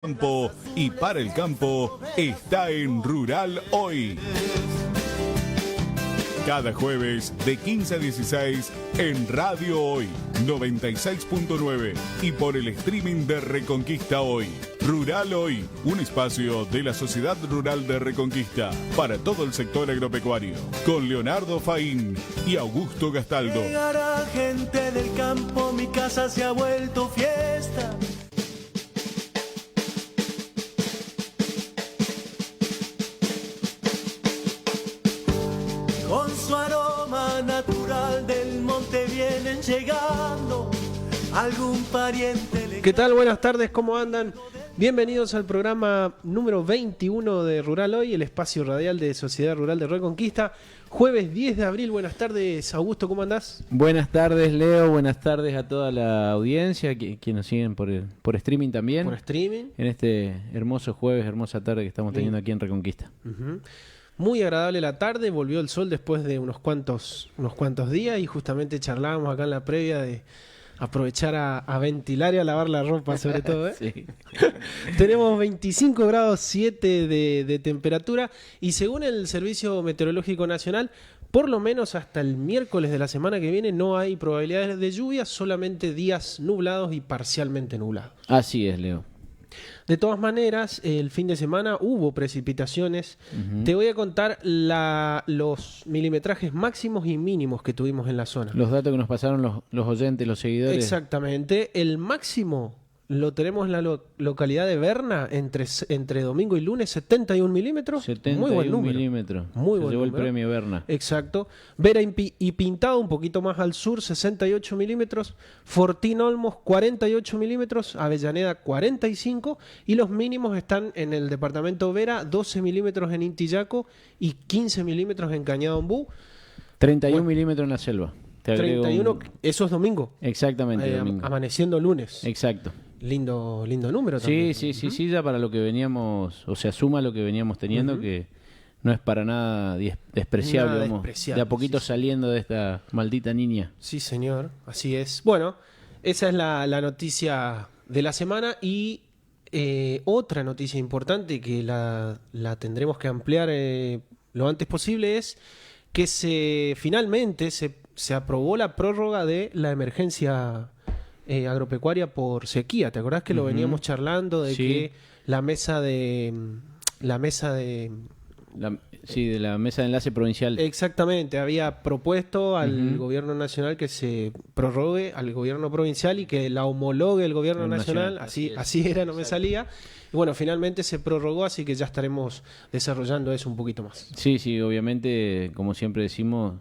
Campo y para el campo está en Rural Hoy. Cada jueves de 15 a 16 en Radio Hoy 96.9 y por el streaming de Reconquista Hoy. Rural Hoy, un espacio de la Sociedad Rural de Reconquista para todo el sector agropecuario, con Leonardo Faín y Augusto Gastaldo. Llegará gente del campo, mi casa se ha vuelto fiesta. Con su aroma natural del monte vienen llegando algún pariente lejano. ¿Qué tal? Buenas tardes, ¿cómo andan? Bienvenidos al programa número 21 de Rural Hoy, el espacio radial de Sociedad Rural de Reconquista. Jueves 10 de abril, buenas tardes, Augusto, ¿cómo andás? Buenas tardes, Leo, buenas tardes a toda la audiencia, que nos siguen por streaming también. Por streaming. En este hermoso jueves, hermosa tarde que estamos teniendo aquí en Reconquista. Uh-huh. Muy agradable la tarde, volvió el sol después de unos cuantos días y justamente charlábamos acá en la previa de aprovechar a ventilar y a lavar la ropa sobre todo, ¿eh? Sí. Tenemos 25 grados 7 de temperatura y según el Servicio Meteorológico Nacional, por lo menos hasta el miércoles de la semana que viene no hay probabilidades de lluvia, solamente días nublados y parcialmente nublados. Así es, Leo. De todas maneras, el fin de semana hubo precipitaciones. Uh-huh. Te voy a contar los milimetrajes máximos y mínimos que tuvimos en la zona. Los datos que nos pasaron los oyentes, los seguidores. Exactamente. El máximo lo tenemos en la localidad de Berna, entre domingo y lunes, 71 milímetros. 71 muy buen número. milímetros. Muy Se buen llevó número. el premio Berna. Exacto. Vera y Pintado, un poquito más al sur, 68 milímetros. Fortín Olmos, 48 milímetros. Avellaneda, 45. Y los mínimos están en el departamento Vera, 12 milímetros en Intillaco y 15 milímetros en Cañada Ombú. 31 milímetros en la selva. Te agrego 31, eso es domingo. Exactamente, domingo. Amaneciendo lunes. Exacto. Lindo número también. Sí, ya para lo que veníamos, o sea, suma lo que veníamos teniendo, que no es para nada despreciable, Nada vamos, despreciable, de a poquito sí. Saliendo de esta maldita niña. Sí, señor, así es. Bueno, esa es la noticia de la semana y otra noticia importante que la tendremos que ampliar lo antes posible es que finalmente se aprobó la prórroga de la emergencia agropecuaria por sequía. ¿Te acordás que lo veníamos charlando de Sí. que la mesa de de la mesa de enlace provincial. exactamente había propuesto al gobierno nacional que se prorrogue al gobierno provincial y que la homologue el gobierno nacional, así era, no me salía. Y bueno, finalmente se prorrogó, así que ya estaremos desarrollando eso un poquito más. Sí, obviamente, como siempre decimos,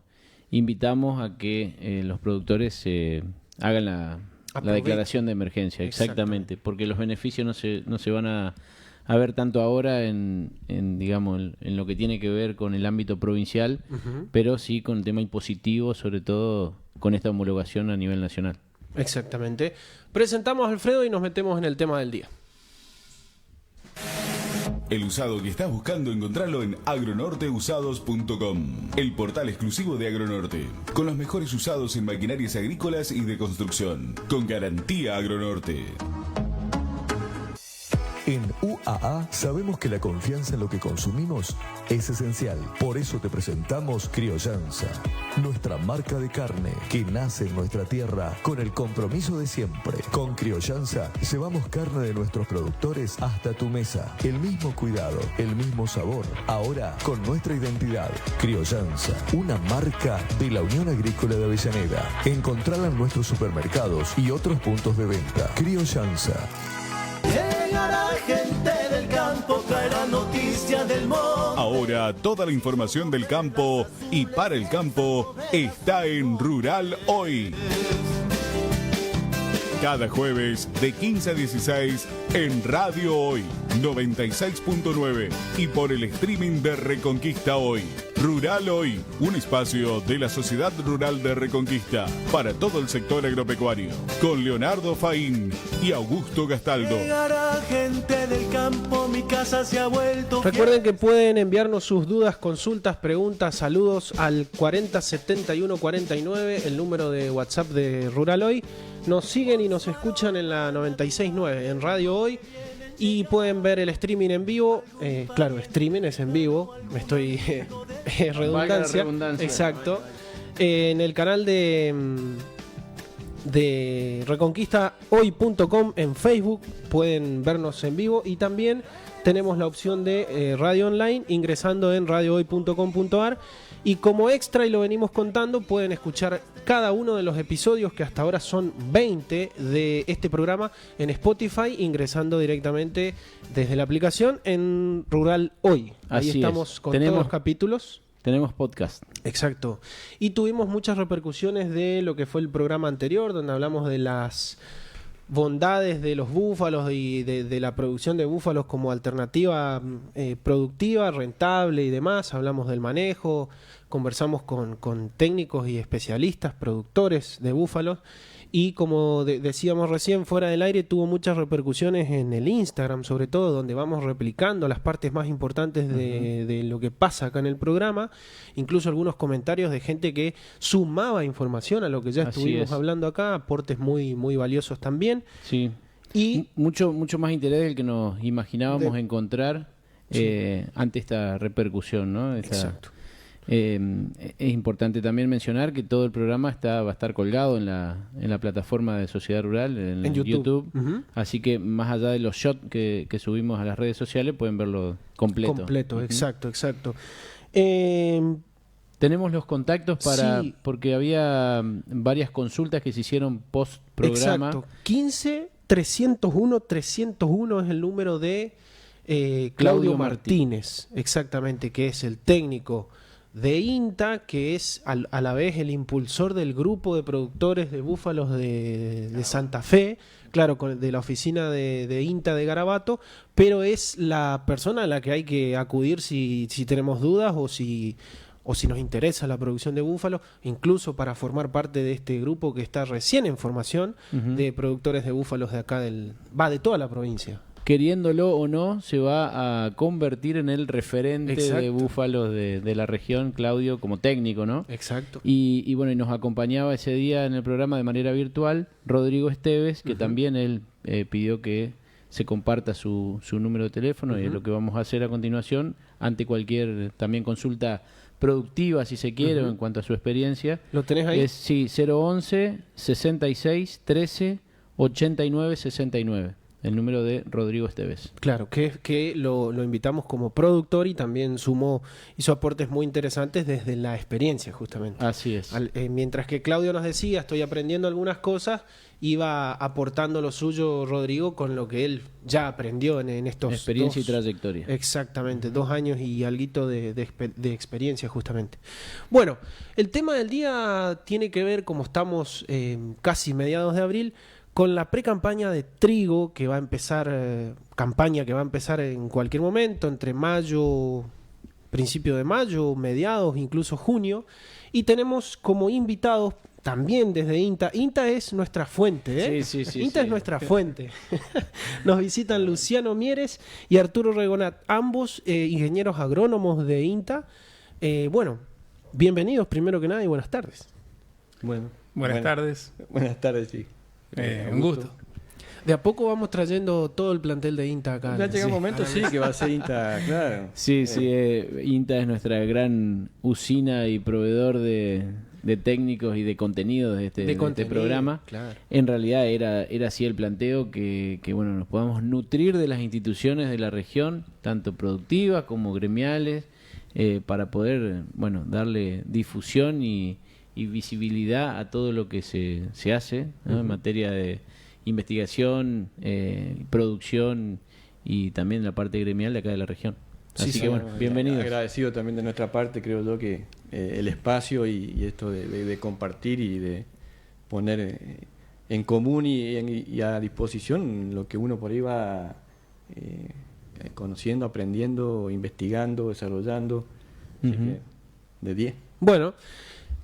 invitamos a que los productores hagan la declaración de emergencia, exactamente, porque los beneficios no se van a ver tanto ahora en lo que tiene que ver con el ámbito provincial, pero sí con el tema impositivo, sobre todo con esta homologación a nivel nacional. Exactamente. Presentamos a Alfredo y nos metemos en el tema del día. El usado que estás buscando encontrarlo en agronorteusados.com, el portal exclusivo de Agronorte, con los mejores usados en maquinarias agrícolas y de construcción, con garantía Agronorte. En UAA sabemos que la confianza en lo que consumimos es esencial. Por eso te presentamos Criollanza, nuestra marca de carne que nace en nuestra tierra con el compromiso de siempre. Con Criollanza llevamos carne de nuestros productores hasta tu mesa. El mismo cuidado, el mismo sabor, ahora con nuestra identidad. Criollanza, una marca de la Unión Agrícola de Avellaneda. Encontrala en nuestros supermercados y otros puntos de venta. Criollanza. Llegará gente del campo, traerá noticias del monte. Ahora toda la información del campo y para el campo está en Rural Hoy. Cada jueves de 15 a 16 en Radio Hoy 96.9 y por el streaming de Reconquista Hoy. Rural Hoy, un espacio de la Sociedad Rural de Reconquista para todo el sector agropecuario, con Leonardo Faín y Augusto Gastaldo. Llegará gente del campo, mi casa se ha vuelto Recuerden que pueden enviarnos sus dudas, consultas, preguntas, saludos al 407149, el número de WhatsApp de Rural Hoy. Nos siguen y nos escuchan en la 96.9 en Radio Hoy Y pueden ver el streaming en vivo. Claro, streaming es en vivo. Me estoy redundancia. Exacto. En el canal de reconquistahoy.com en Facebook pueden vernos en vivo, y también tenemos la opción de radio online ingresando en radiohoy.com.ar. Y como extra, y lo venimos contando, pueden escuchar cada uno de los episodios, que hasta ahora son 20 de este programa, en Spotify, ingresando directamente desde la aplicación en Rural Hoy. Ahí Así estamos es. con todos los capítulos. Tenemos podcast. Exacto. Y tuvimos muchas repercusiones de lo que fue el programa anterior, donde hablamos de las bondades de los búfalos y de la producción de búfalos como alternativa productiva, rentable y demás. Hablamos del manejo, conversamos con técnicos y especialistas, productores de búfalos. Y como decíamos recién fuera del aire, tuvo muchas repercusiones en el Instagram, sobre todo, donde vamos replicando las partes más importantes de lo que pasa acá en el programa. Incluso algunos comentarios de gente que sumaba información a lo que ya estuvimos hablando acá, aportes muy, muy valiosos también. Sí. Y mucho más interés del que nos imaginábamos encontrar ante esta repercusión, ¿no? Exacto. Es importante también mencionar que todo el programa va a estar colgado en la plataforma de Sociedad Rural, en YouTube. Así que más allá de los shots que subimos a las redes sociales, pueden verlo completo. Exacto. Tenemos los contactos porque había varias consultas que se hicieron post programa. Exacto. 15-301-301 es el número de Claudio Martínez, exactamente, que es el técnico de INTA, que es a la vez el impulsor del grupo de productores de búfalos de Santa Fe, claro, de la oficina de INTA de Garabato, pero es la persona a la que hay que acudir si tenemos dudas o si nos interesa la producción de búfalos, incluso para formar parte de este grupo que está recién en formación de productores de búfalos de acá de toda la provincia. Queriéndolo o no, se va a convertir en el referente de búfalos de la región, Claudio, como técnico, ¿no? Exacto. Y bueno, y nos acompañaba ese día en el programa de manera virtual Rodrigo Esteves, que también él pidió que se comparta su número de teléfono, y es lo que vamos a hacer a continuación, ante cualquier también consulta productiva, si se quiere, o en cuanto a su experiencia. ¿Lo tenés ahí? Es 011 66 13 89 69. El número de Rodrigo Esteves. Claro, que lo invitamos como productor, y también hizo aportes muy interesantes desde la experiencia, justamente. Así es. Mientras que Claudio nos decía, estoy aprendiendo algunas cosas, iba aportando lo suyo Rodrigo con lo que él ya aprendió en estos experiencia y trayectoria. Exactamente, 2 años y alguito de experiencia, justamente. Bueno, el tema del día tiene que ver, como estamos casi mediados de abril, con la pre-campaña de trigo que va a empezar, en cualquier momento, entre principio de mayo, mediados, incluso junio. Y tenemos como invitados también desde INTA. INTA es nuestra fuente, Sí. INTA es nuestra fuente. Nos visitan Luciano Mieres y Arturo Regonat, ambos ingenieros agrónomos de INTA. Bueno, bienvenidos primero que nada y buenas tardes. Buenas tardes. Buenas tardes, sí. Un gusto. De a poco vamos trayendo todo el plantel de INTA acá. Ya llega un momento, que va a ser INTA, claro. Sí, INTA es nuestra gran usina y proveedor de técnicos y de contenidos de este programa. Claro. En realidad era así el planteo, que bueno, nos podamos nutrir de las instituciones de la región, tanto productivas como gremiales, para poder, bueno, darle difusión y visibilidad a todo lo que se hace, ¿no? En materia de investigación, producción y también la parte gremial de acá de la región. Así que bueno, bienvenidos. Agradecido también de nuestra parte, creo yo, que el espacio y esto de compartir y de poner en común y a disposición lo que uno por ahí va conociendo, aprendiendo, investigando, desarrollando. Así que, de 10. Bueno,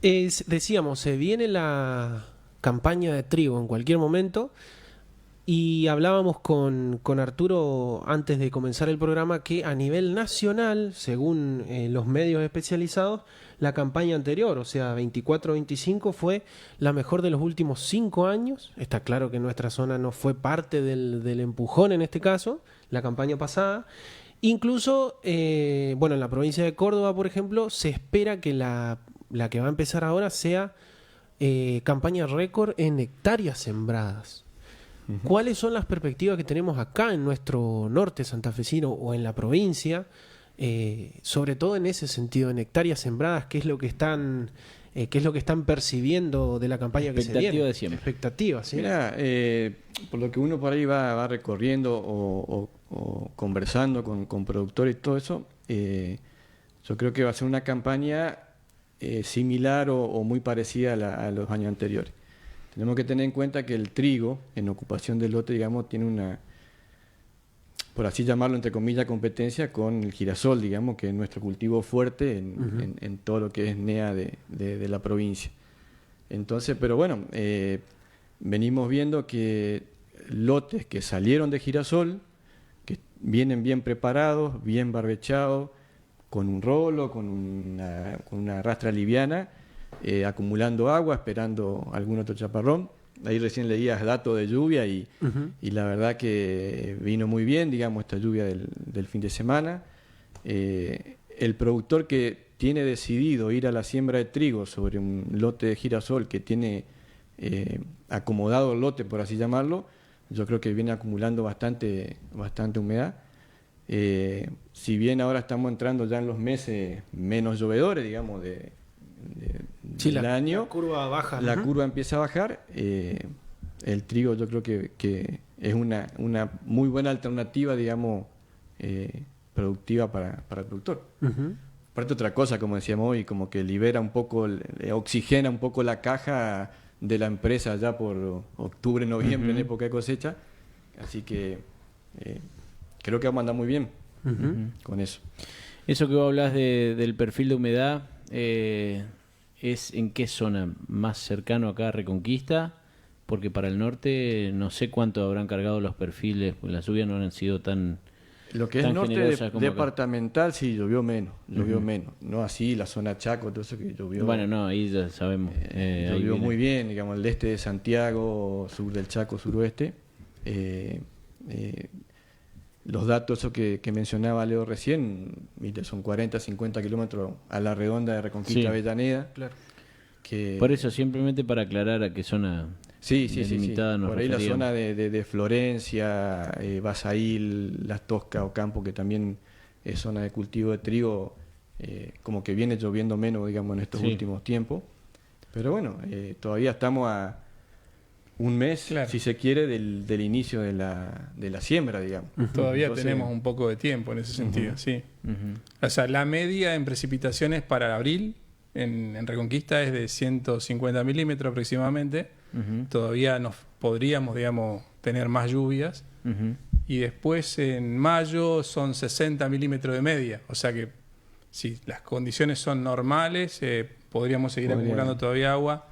decíamos, se viene la campaña de trigo en cualquier momento. Y hablábamos con Arturo antes de comenzar el programa que a nivel nacional, según los medios especializados, la campaña anterior, o sea, 24-25, fue la mejor de los últimos 5 años. Está claro que nuestra zona no fue parte del empujón en este caso, la campaña pasada. Incluso, en la provincia de Córdoba, por ejemplo, se espera que la que va a empezar ahora sea campaña récord en hectáreas sembradas. ¿Cuáles son las perspectivas que tenemos acá en nuestro norte santafesino o en la provincia? Sobre todo en ese sentido, en hectáreas sembradas, ¿qué es lo que están percibiendo de la campaña que se viene? De siempre. Expectativas, ¿sí? Mira, por lo que uno por ahí va recorriendo o conversando con productores y todo eso, yo creo que va a ser una campaña similar o muy parecida a los años anteriores. Tenemos que tener en cuenta que el trigo, en ocupación del lote, digamos, tiene una, por así llamarlo, entre comillas, competencia con el girasol, digamos, que es nuestro cultivo fuerte en todo lo que es NEA de la provincia. Entonces, pero bueno, venimos viendo que lotes que salieron de girasol, que vienen bien preparados, bien barbechados, con un rolo, con una rastra liviana, acumulando agua, esperando algún otro chaparrón. Ahí recién leías datos de lluvia y la verdad que vino muy bien, digamos, esta lluvia del fin de semana. El productor que tiene decidido ir a la siembra de trigo sobre un lote de girasol que tiene acomodado el lote, por así llamarlo, yo creo que viene acumulando bastante humedad. Si bien ahora estamos entrando ya en los meses menos llovedores, digamos, del año, la curva baja. La curva empieza a bajar. El trigo yo creo que es una muy buena alternativa, digamos, productiva para el productor. Aparte otra cosa, como decíamos hoy, como que libera un poco, oxigena un poco la caja de la empresa ya por octubre, noviembre, en época de cosecha. Así que creo que vamos a andar muy bien con eso. Eso que vos hablas del perfil de humedad, ¿es en qué zona? ¿Más cercano acá a Reconquista? Porque para el norte no sé cuánto habrán cargado los perfiles, pues las lluvias no han sido tan lo que es tan norte departamental, acá. Sí, llovió menos, no así la zona Chaco, todo eso que llovió. Bueno, no, ahí ya sabemos. Llovió muy bien, digamos, el este de Santiago, sur del Chaco, suroeste. Los datos esos que mencionaba Leo recién, son 40, 50 kilómetros a la redonda de Reconquista Avellaneda. Claro. Por eso, simplemente para aclarar a qué zona delimitada nos por ahí referíamos. la zona de Florencia, Basail, Las Toscas, Ocampo, que también es zona de cultivo de trigo, como que viene lloviendo menos, digamos, en estos últimos tiempos. Pero bueno, todavía estamos a un mes, si se quiere, del inicio de la siembra, digamos. Todavía tenemos un poco de tiempo en ese sentido, sí. O sea, la media en precipitaciones para abril en Reconquista es de 150 milímetros aproximadamente. Todavía nos podríamos, digamos, tener más lluvias. Y después en mayo son 60 milímetros de media. O sea que si las condiciones son normales, podríamos seguir acumulando todavía agua.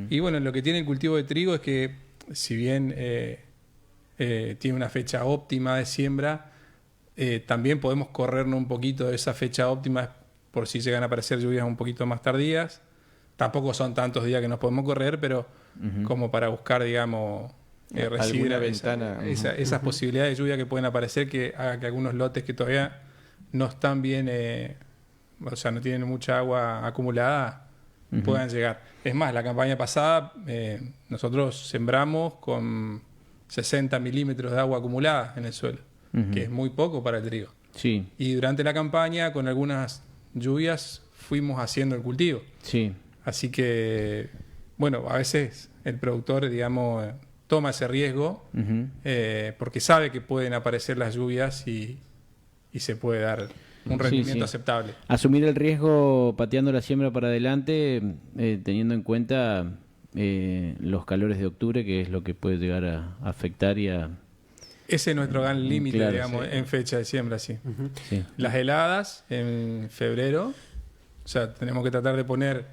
Y bueno, lo que tiene el cultivo de trigo es que si bien tiene una fecha óptima de siembra, también podemos corrernos un poquito de esa fecha óptima por si llegan a aparecer lluvias un poquito más tardías. Tampoco son tantos días que nos podemos correr, pero como para buscar, digamos, recibir esas posibilidades de lluvia que pueden aparecer, que haga que algunos lotes que todavía no están bien, o sea, no tienen mucha agua acumulada, puedan llegar. Es más, la campaña pasada nosotros sembramos con 60 milímetros de agua acumulada en el suelo, que es muy poco para el trigo. Sí. Y durante la campaña, con algunas lluvias, fuimos haciendo el cultivo. Sí. Así que, bueno, a veces el productor, digamos, toma ese riesgo porque sabe que pueden aparecer las lluvias y se puede dar un rendimiento aceptable. Asumir el riesgo pateando la siembra para adelante, teniendo en cuenta los calores de octubre, que es lo que puede llegar a afectar y a... Ese es nuestro gran límite, digamos, en fecha de siembra, sí. Las heladas en febrero, o sea, tenemos que tratar de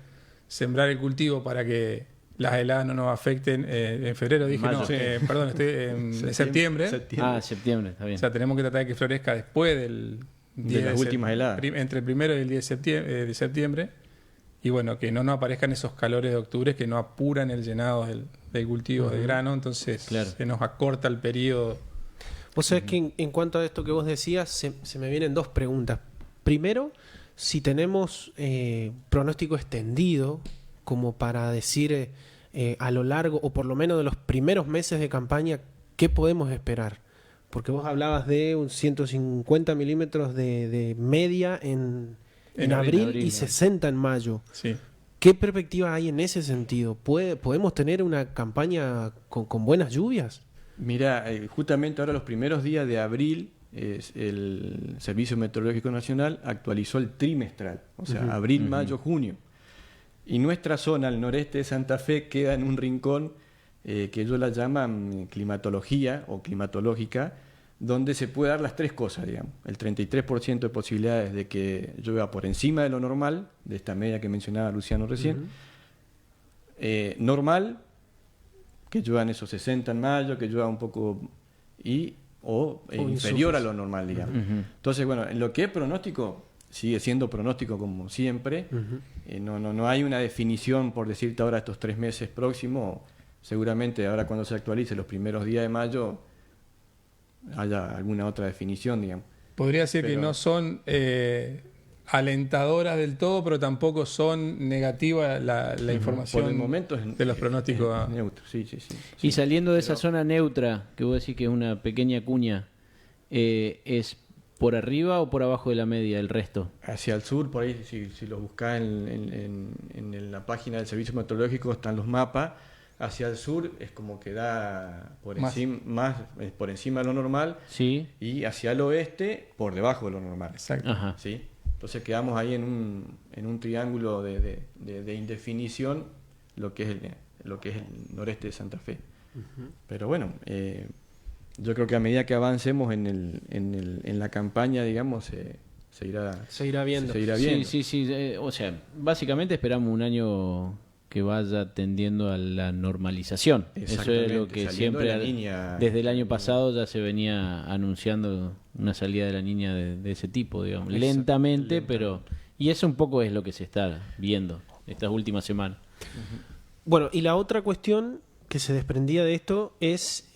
sembrar el cultivo para que las heladas no nos afecten en febrero, dije, Mayo. no, perdón, estoy en septiembre. Ah, septiembre, está bien. O sea, tenemos que tratar de que florezca después del De las últimas heladas. Entre el 1 y el 10 de septiembre. Y bueno, que no nos aparezcan esos calores de octubre que no apuran el llenado del cultivo de grano, entonces Claro. se nos acorta el periodo. Vos sabés que en cuanto a esto que vos decías, se me vienen dos preguntas. Primero, si tenemos pronóstico extendido, como para decir a lo largo, o por lo menos de los primeros meses de campaña, ¿qué podemos esperar? Porque vos hablabas de un 150 milímetros de media en abril y 60 en mayo. Sí. ¿Qué perspectiva hay en ese sentido? ¿Podemos tener una campaña con buenas lluvias? Mira, justamente ahora los primeros días de abril el Servicio Meteorológico Nacional actualizó el trimestral, o sea, abril, mayo, junio. Y nuestra zona, al noreste de Santa Fe, queda en un rincón que ellos la llaman climatología o climatológica, donde se puede dar las tres cosas, digamos. El 33% de posibilidades de que llueva por encima de lo normal, de esta media que mencionaba Luciano recién. Normal, que lluevan esos 60 en mayo, que llueva un poco o inferior a lo normal, digamos. Entonces, bueno, en lo que es pronóstico, sigue siendo pronóstico como siempre. No hay una definición, por decirte ahora, estos 3 meses próximos. Seguramente ahora cuando se actualice los primeros días de mayo haya alguna otra definición, digamos. Podría ser que no son alentadoras del todo, pero tampoco son negativas la información Por el momento de los pronósticos. es neutro, sí. Y saliendo de esa zona neutra, que vos decís que es una pequeña cuña, ¿es por arriba o por abajo de la media el resto? Hacia el sur, por ahí, si lo buscás en la página del Servicio Meteorológico, están los mapas. Hacia el sur es como que da por encima de lo normal, Sí. y hacia el oeste por debajo de lo normal. Exacto. Ajá. ¿Sí? Entonces quedamos ahí en un triángulo de indefinición, lo que es el noreste de Santa Fe. Pero bueno, yo creo que a medida que avancemos en la campaña, digamos, se irá viendo. Sí. O sea, básicamente esperamos un año que vaya tendiendo a la normalización. Eso es lo Exactamente, que saliendo siempre, de la Niña. desde el año pasado ya se venía anunciando una salida de la niña de ese tipo, digamos. Lentamente, pero... Y eso un poco es lo que se está viendo estas últimas semanas. Bueno, y la otra cuestión que se desprendía de esto es,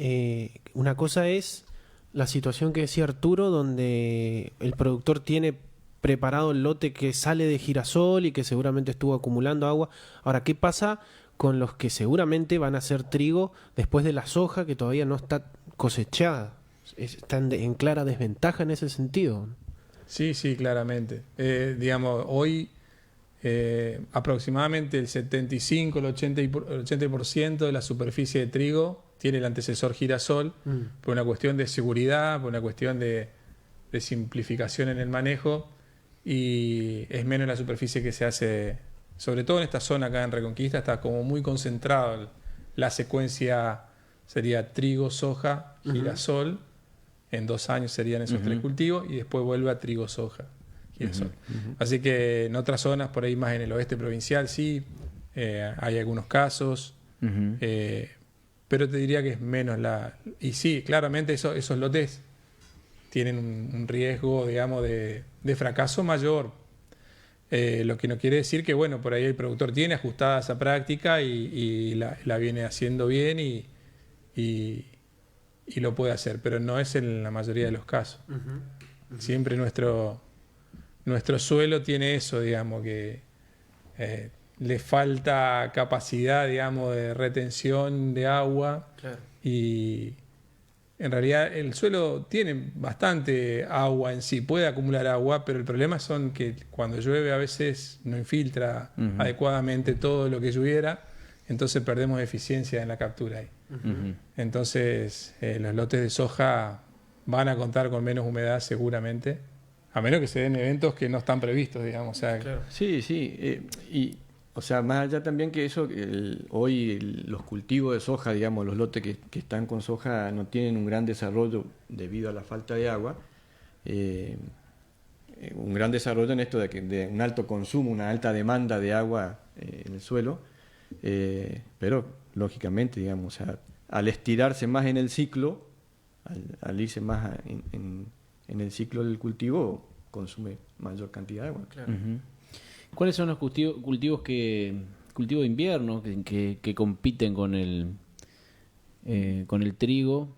una cosa es la situación que decía Arturo, donde el productor tiene preparado el lote que sale de girasol y que seguramente estuvo acumulando agua. Ahora, ¿qué pasa con los que seguramente van a hacer trigo después de la soja que todavía no está cosechada? Están en clara desventaja en ese sentido. Sí, claramente. Digamos, hoy aproximadamente el 75, el 80% de la superficie de trigo tiene el antecesor girasol por una cuestión de seguridad, por una cuestión de simplificación en el manejo, y es menos la superficie que se hace, sobre todo en esta zona acá en Reconquista, está como muy concentrado. La secuencia sería trigo, soja, girasol. En 2 años serían esos 3 cultivos, y después vuelve a trigo, soja, girasol. Así que en otras zonas, por ahí más en el oeste provincial, sí, hay algunos casos, pero te diría que es menos Y sí, claramente esos lotes tienen un riesgo, digamos, de fracaso mayor. Lo que no quiere decir que, bueno, por ahí el productor tiene ajustada esa práctica y la viene haciendo bien y lo puede hacer, pero no es en la mayoría de los casos. Siempre nuestro suelo tiene eso, digamos, que le falta capacidad, digamos, de retención de agua. Claro. Y en realidad el suelo tiene bastante agua en sí, puede acumular agua, pero el problema son que cuando llueve a veces no infiltra adecuadamente todo lo que lloviera, entonces perdemos eficiencia en la captura ahí. Entonces los lotes de soja van a contar con menos humedad seguramente, a menos que se den eventos que no están previstos, digamos. O sea, Claro. Sí. O sea, más allá también que eso, hoy los cultivos de soja, digamos, los lotes que están con soja no tienen un gran desarrollo debido a la falta de agua. Un gran desarrollo en esto de un alto consumo, una alta demanda de agua en el suelo. Pero, lógicamente, digamos, al estirarse más en el ciclo, al irse más en el ciclo del cultivo, consume mayor cantidad de agua. Claro. ¿Cuáles son los cultivos de invierno que compiten con el trigo,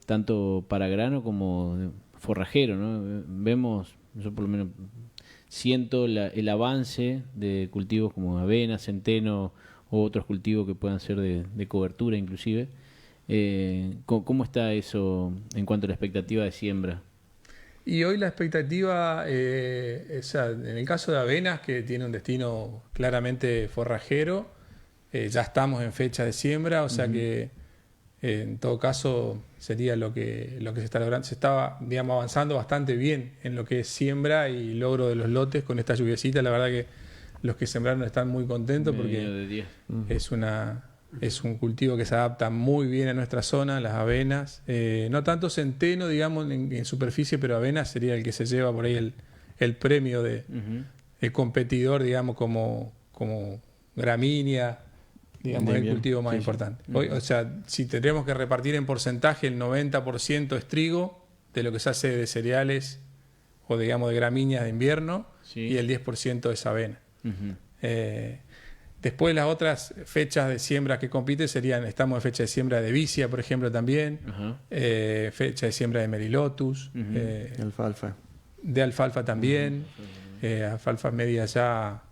tanto para grano como forrajero, ¿no? Vemos, yo por lo menos siento el avance de cultivos como avena, centeno o otros cultivos que puedan ser de cobertura inclusive. ¿Cómo está eso en cuanto a la expectativa de siembra? Y hoy la expectativa, en el caso de avenas, que tiene un destino claramente forrajero, ya estamos en fecha de siembra, o sea que en todo caso sería lo que se está logrando. Se estaba, digamos, avanzando bastante bien en lo que es siembra y logro de los lotes con esta lluviecita. La verdad que los que sembraron están muy contentos porque es un cultivo que se adapta muy bien a nuestra zona, las avenas. No tanto centeno, digamos, en superficie, pero avenas sería el que se lleva por ahí el premio de el competidor, digamos, como gramínea, digamos, el cultivo más importante. Hoy, o sea, si tendríamos que repartir en porcentaje, el 90% es trigo, de lo que se hace de cereales o, digamos, de gramíneas de invierno, y el 10% es avena. Después las otras fechas de siembra que compiten serían, estamos en fecha de siembra de vicia, por ejemplo, también, fecha de siembra de merilotus, Alfalfa. de alfalfa también, alfalfa media ya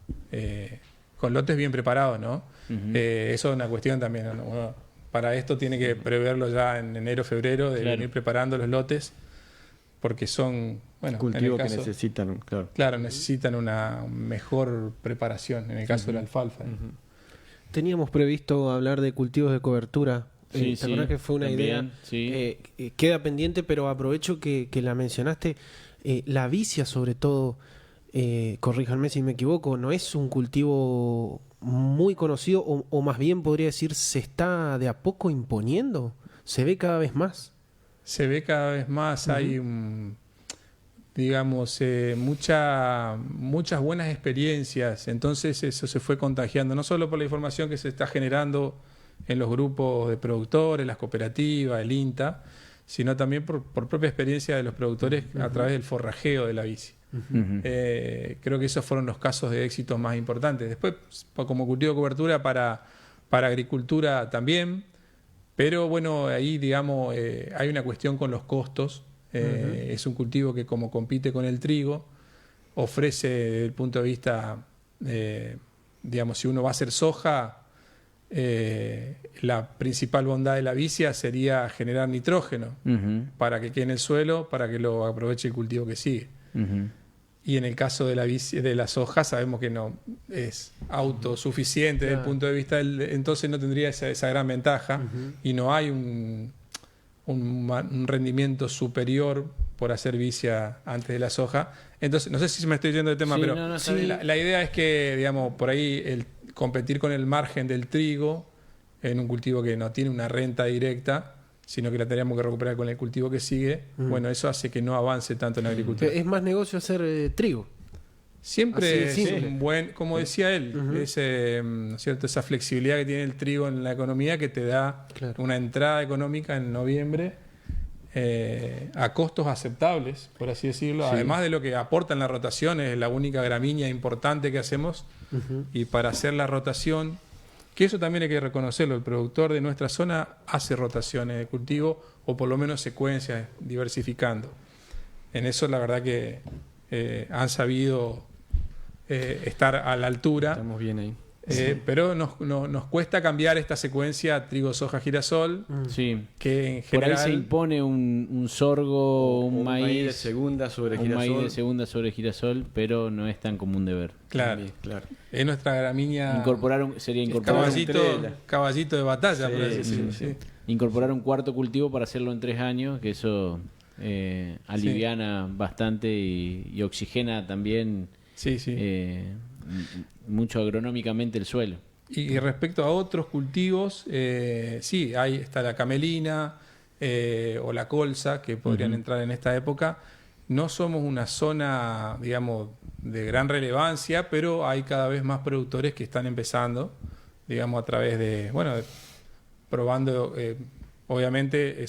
con lotes bien preparados, ¿no? Eso es una cuestión también, ¿no? Uno, para esto tiene que preverlo ya en enero, febrero, de venir preparando los lotes, porque son, bueno, cultivos que necesitan, claro, necesitan una mejor preparación, en el caso de la alfalfa. Teníamos previsto hablar de cultivos de cobertura. ¿Te acuerdas que fue una idea? Sí. Queda pendiente, pero aprovecho que la mencionaste. La vicia, sobre todo, corríjanme si me equivoco, no es un cultivo muy conocido, o más bien podría decir, se está de a poco imponiendo. Se ve cada vez más. Se ve cada vez más, hay digamos, muchas buenas experiencias, entonces eso se fue contagiando, no solo por la información que se está generando en los grupos de productores, las cooperativas, el INTA, sino también por propia experiencia de los productores a través del forrajeo de la vicia. Creo que esos fueron los casos de éxito más importantes. Después, como cultivo de cobertura para agricultura también, pero bueno, ahí, digamos, hay una cuestión con los costos. Es un cultivo que, como compite con el trigo, ofrece desde el punto de vista, digamos, si uno va a hacer soja, la principal bondad de la vicia sería generar nitrógeno para que quede en el suelo, para que lo aproveche el cultivo que sigue. Y en el caso de la soja sabemos que no es autosuficiente desde el punto de vista entonces no tendría esa gran ventaja y no hay un rendimiento superior por hacer vicia antes de la soja. Entonces, no sé si me estoy yendo de tema, pero la idea es que, digamos, por ahí el competir con el margen del trigo en un cultivo que no tiene una renta directa, sino que la tendríamos que recuperar con el cultivo que sigue, bueno, eso hace que no avance tanto en la agricultura. Es más negocio hacer trigo. Siempre es un buen, como decía él, ¿no es cierto? Esa flexibilidad que tiene el trigo en la economía que te da una entrada económica en noviembre a costos aceptables, por así decirlo, además de lo que aporta en la rotación, es la única gramínea importante que hacemos, y para hacer la rotación, que eso también hay que reconocerlo, el productor de nuestra zona hace rotaciones de cultivo, o por lo menos secuencias, diversificando. En eso la verdad que han sabido estar a la altura. Estamos bien ahí. Pero nos cuesta cambiar esta secuencia trigo, soja, girasol, que en general... Por ahí se impone un sorgo, un maíz de segunda sobre girasol. girasol. Un maíz de segunda sobre girasol, pero no es tan común de ver. Claro. Es nuestra gramínea... Sería incorporar caballito de batalla, por así decirlo. Incorporar un cuarto cultivo para hacerlo en 3 años, que eso aliviana bastante y oxigena también mucho agronómicamente el suelo. Y respecto a otros cultivos, está la camelina o la colza, que podrían entrar en esta época. no somos una zona, digamos, de gran relevancia, pero hay cada vez más productores que están empezando, digamos, a través de, bueno, probando, obviamente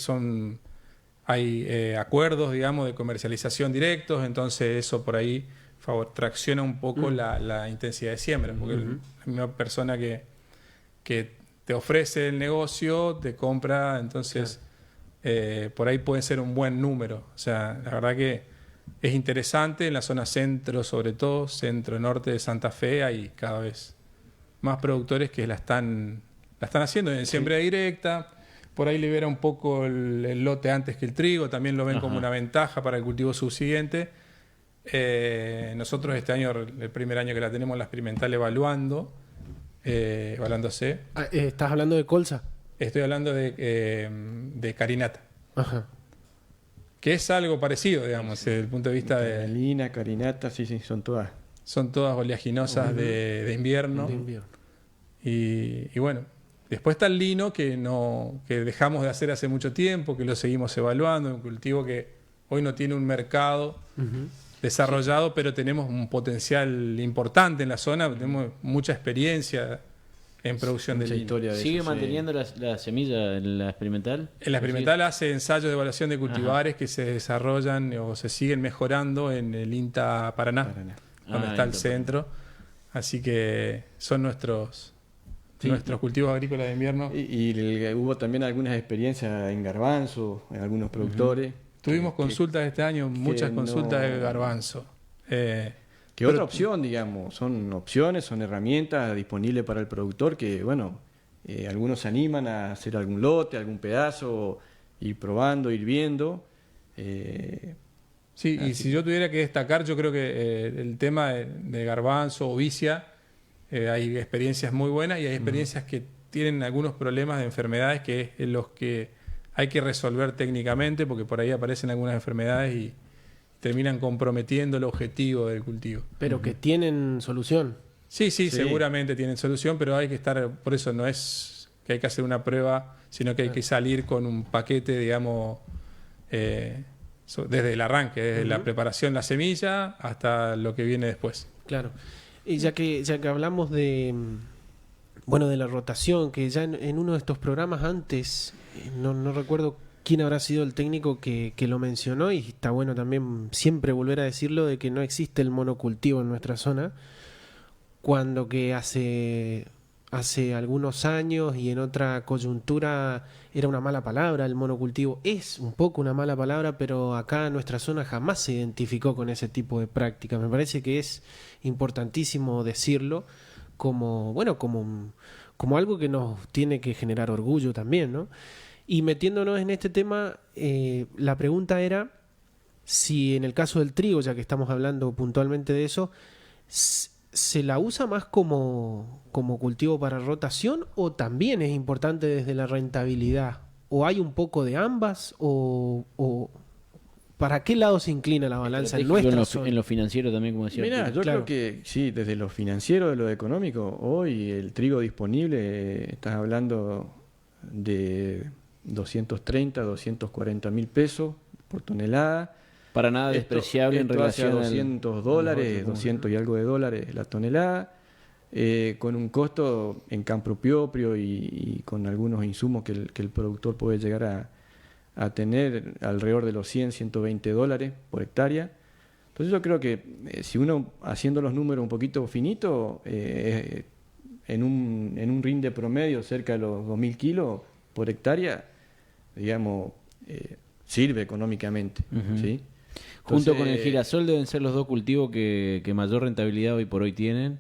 hay acuerdos, digamos, de comercialización directos, entonces eso por ahí tracciona un poco la intensidad de siembra, porque la misma persona que te ofrece el negocio, te compra, entonces por ahí puede ser un buen número. O sea, la verdad que es interesante, en la zona centro, sobre todo, centro-norte de Santa Fe, hay cada vez más productores que la están haciendo en siembra directa. Por ahí libera un poco el lote antes que el trigo, también lo ven como una ventaja para el cultivo subsiguiente. Nosotros este año, el primer año que la tenemos, la experimental evaluándose. ¿Estás hablando de colza? Estoy hablando de carinata. Ajá. Que es algo parecido, digamos, desde el punto de vista de... Canalina, carinata, sí, son todas. Son todas oleaginosas de invierno. De invierno. Y bueno, después está el lino que dejamos de hacer hace mucho tiempo, que lo seguimos evaluando, un cultivo que hoy no tiene un mercado desarrollado, pero tenemos un potencial importante en la zona, tenemos mucha experiencia en producción de lino. ¿Sigue manteniendo la semilla en la experimental? En la experimental hace ensayos de evaluación de cultivares que se desarrollan o se siguen mejorando en el INTA Paraná. Donde está el centro. Así que son nuestros cultivos agrícolas de invierno. Y hubo también algunas experiencias en garbanzo, en algunos productores. Tuvimos consultas este año, muchas consultas de garbanzo. Que otra opción, digamos, son opciones, son herramientas disponibles para el productor que, bueno, algunos se animan a hacer algún lote, algún pedazo, ir probando, ir viendo. Sí, y si yo tuviera que destacar, yo creo que el tema de garbanzo o vicia, hay experiencias muy buenas y hay experiencias que tienen algunos problemas de enfermedades que es los que hay que resolver técnicamente, porque por ahí aparecen algunas enfermedades y terminan comprometiendo el objetivo del cultivo. Pero que tienen solución. Sí, seguramente tienen solución, pero hay que estar, por eso no es que hay que hacer una prueba, sino que hay que salir con un paquete, digamos, desde el arranque, desde la preparación de la semilla hasta lo que viene después. Claro. Y ya que hablamos de la rotación, que ya en uno de estos programas antes, no recuerdo quién habrá sido el técnico que lo mencionó, y está bueno también siempre volver a decirlo, de que no existe el monocultivo en nuestra zona, cuando que hace algunos años y en otra coyuntura era una mala palabra el monocultivo. Es un poco una mala palabra, pero acá en nuestra zona jamás se identificó con ese tipo de práctica. Me parece que es importantísimo decirlo como algo que nos tiene que generar orgullo también, ¿no? Y metiéndonos en este tema, la pregunta era si en el caso del trigo, ya que estamos hablando puntualmente de eso, ¿se la usa más como cultivo para rotación o también es importante desde la rentabilidad? ¿O hay un poco de ambas? ¿O para qué lado se inclina la balanza en nuestra zona? En lo financiero también, como decía. Mira, yo creo que sí, desde lo financiero, de lo económico, hoy el trigo disponible, estás hablando de 230, 240 mil pesos por tonelada. Para nada despreciable en relación a $200, 200 y algo de dólares la tonelada, con un costo en campo propio y con algunos insumos que el productor puede llegar a tener alrededor de los 100, 120 dólares por hectárea. Entonces yo creo que si uno, haciendo los números un poquito finitos, en un rinde promedio cerca de los 2.000 kilos por hectárea, digamos, sirve económicamente, ¿sí? Junto con el girasol deben ser los dos cultivos que mayor rentabilidad hoy por hoy tienen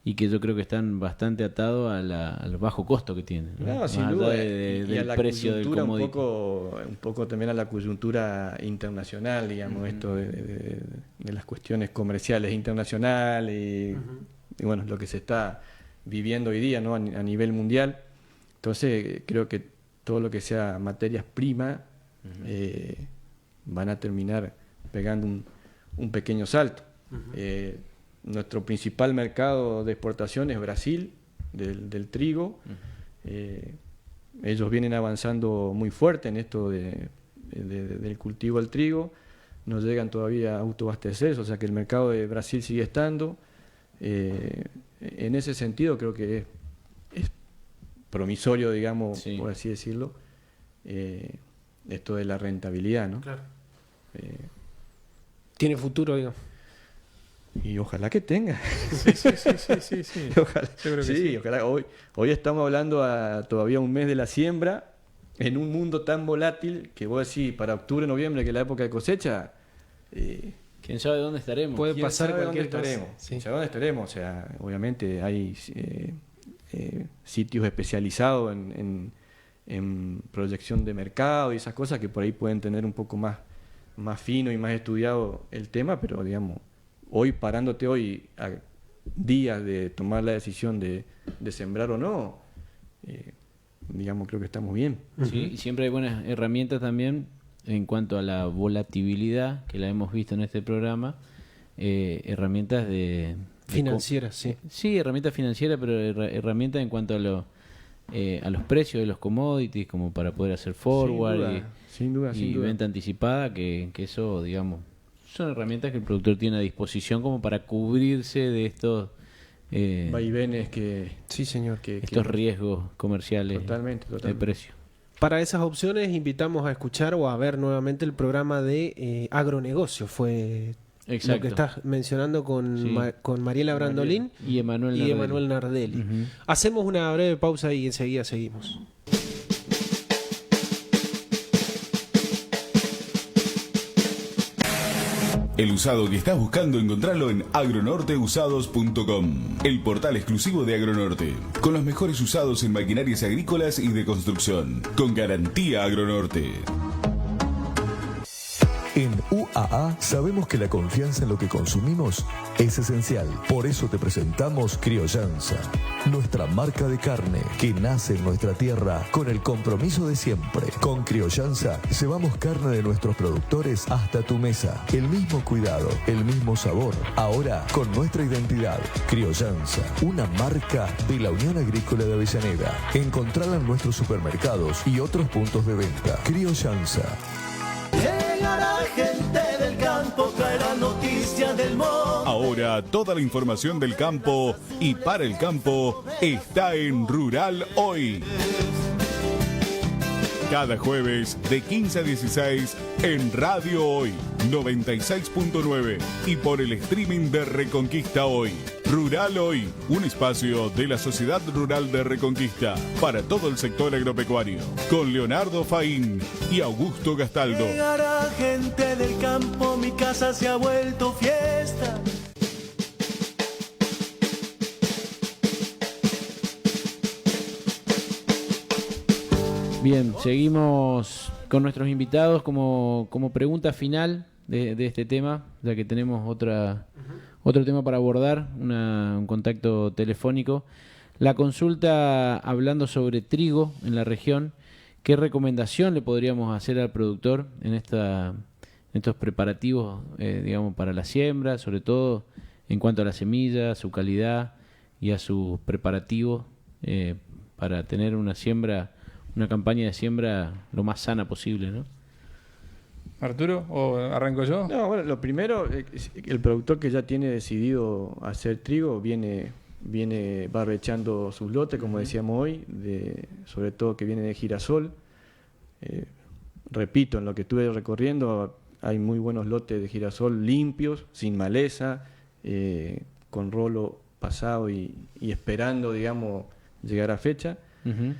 y que yo creo que están bastante atados al bajo costo que tienen, ¿no? No, sin duda. Del a la precio del commodity. un poco también a la coyuntura internacional, digamos, esto de las cuestiones comerciales internacionales y bueno, lo que se está viviendo hoy día, ¿no? A nivel mundial. Entonces creo que todo lo que sea materias primas van a terminar pegando un pequeño salto. Nuestro principal mercado de exportación es Brasil, del trigo. Ellos vienen avanzando muy fuerte en esto del cultivo del trigo. no llegan todavía a autoabastecerse, o sea que el mercado de Brasil sigue estando. En ese sentido creo que es promisorio, digamos, Sí. por así decirlo, esto de la rentabilidad, ¿no? Claro. Tiene futuro, digo. Y ojalá que tenga. Sí. Ojalá. Yo creo que Sí, ojalá. Hoy estamos hablando a todavía un mes de la siembra, en un mundo tan volátil que vos decís, para octubre, noviembre, que es la época de cosecha, ¿Quién sabe dónde estaremos? Puede ¿quién pasar sabe cualquier dónde cosa. estaremos? Sí. ¿Quién sabe dónde estaremos? O sea, obviamente hay sitios especializados en proyección de mercado y esas cosas que por ahí pueden tener un poco más fino y más estudiado el tema, pero digamos, parándote hoy a días de tomar la decisión de sembrar o no, digamos, creo que estamos bien. Sí, y siempre hay buenas herramientas también en cuanto a la volatilidad, que la hemos visto en este programa, herramientas de Financieras, sí. Sí, herramientas financieras, pero herramientas en cuanto a los precios de los commodities, como para poder hacer forward Sin duda. y venta anticipada, que eso, digamos, son herramientas que el productor tiene a disposición como para cubrirse de estos vaivenes que Sí, señor. estos riesgos comerciales Totalmente. de precio. Para esas opciones invitamos a escuchar o a ver nuevamente el programa de agronegocio. Fue Exacto. lo que estás mencionando con, Sí. con Mariela Brandolín Y Emanuel y Nardelli. Emanuel Nardelli. Ujú. Hacemos una breve pausa y enseguida seguimos. El usado que estás buscando encontrarlo en agronorteusados.com, el portal exclusivo de Agronorte, con los mejores usados en maquinarias agrícolas y de construcción, con garantía Agronorte. En UAA sabemos que la confianza en lo que consumimos es esencial. Por eso te presentamos Criollanza, nuestra marca de carne que nace en nuestra tierra con el compromiso de siempre. Con Criollanza llevamos carne de nuestros productores hasta tu mesa. El mismo cuidado, el mismo sabor, ahora con nuestra identidad. Criollanza, una marca de la Unión Agrícola de Avellaneda. Encontrala en nuestros supermercados y otros puntos de venta. Criollanza. Llegará gente del campo, traerá noticias del monte. Ahora toda la información del campo y para el campo está en Rural Hoy. Cada jueves de 15 a 16 en Radio Hoy 96.9 y por el streaming de Reconquista Hoy. Rural Hoy, un espacio de la Sociedad Rural de Reconquista para todo el sector agropecuario, con Leonardo Faín y Augusto Gastaldo. Llegará gente del campo, mi casa se ha vuelto fiesta. Bien, seguimos con nuestros invitados como pregunta final de este tema, ya que tenemos otro tema para abordar, un contacto telefónico. La consulta hablando sobre trigo en la región, ¿qué recomendación le podríamos hacer al productor en estos preparativos, digamos, para la siembra, sobre todo en cuanto a la semilla, su calidad y a sus preparativos para tener una campaña de siembra lo más sana posible, ¿no? Arturo, ¿o arranco yo? No, bueno, lo primero, el productor que ya tiene decidido hacer trigo viene barbechando sus lotes, como decíamos hoy, sobre todo que viene de girasol. Repito, en lo que estuve recorriendo hay muy buenos lotes de girasol limpios, sin maleza, con rolo pasado y esperando, digamos, llegar a fecha. Uh-huh.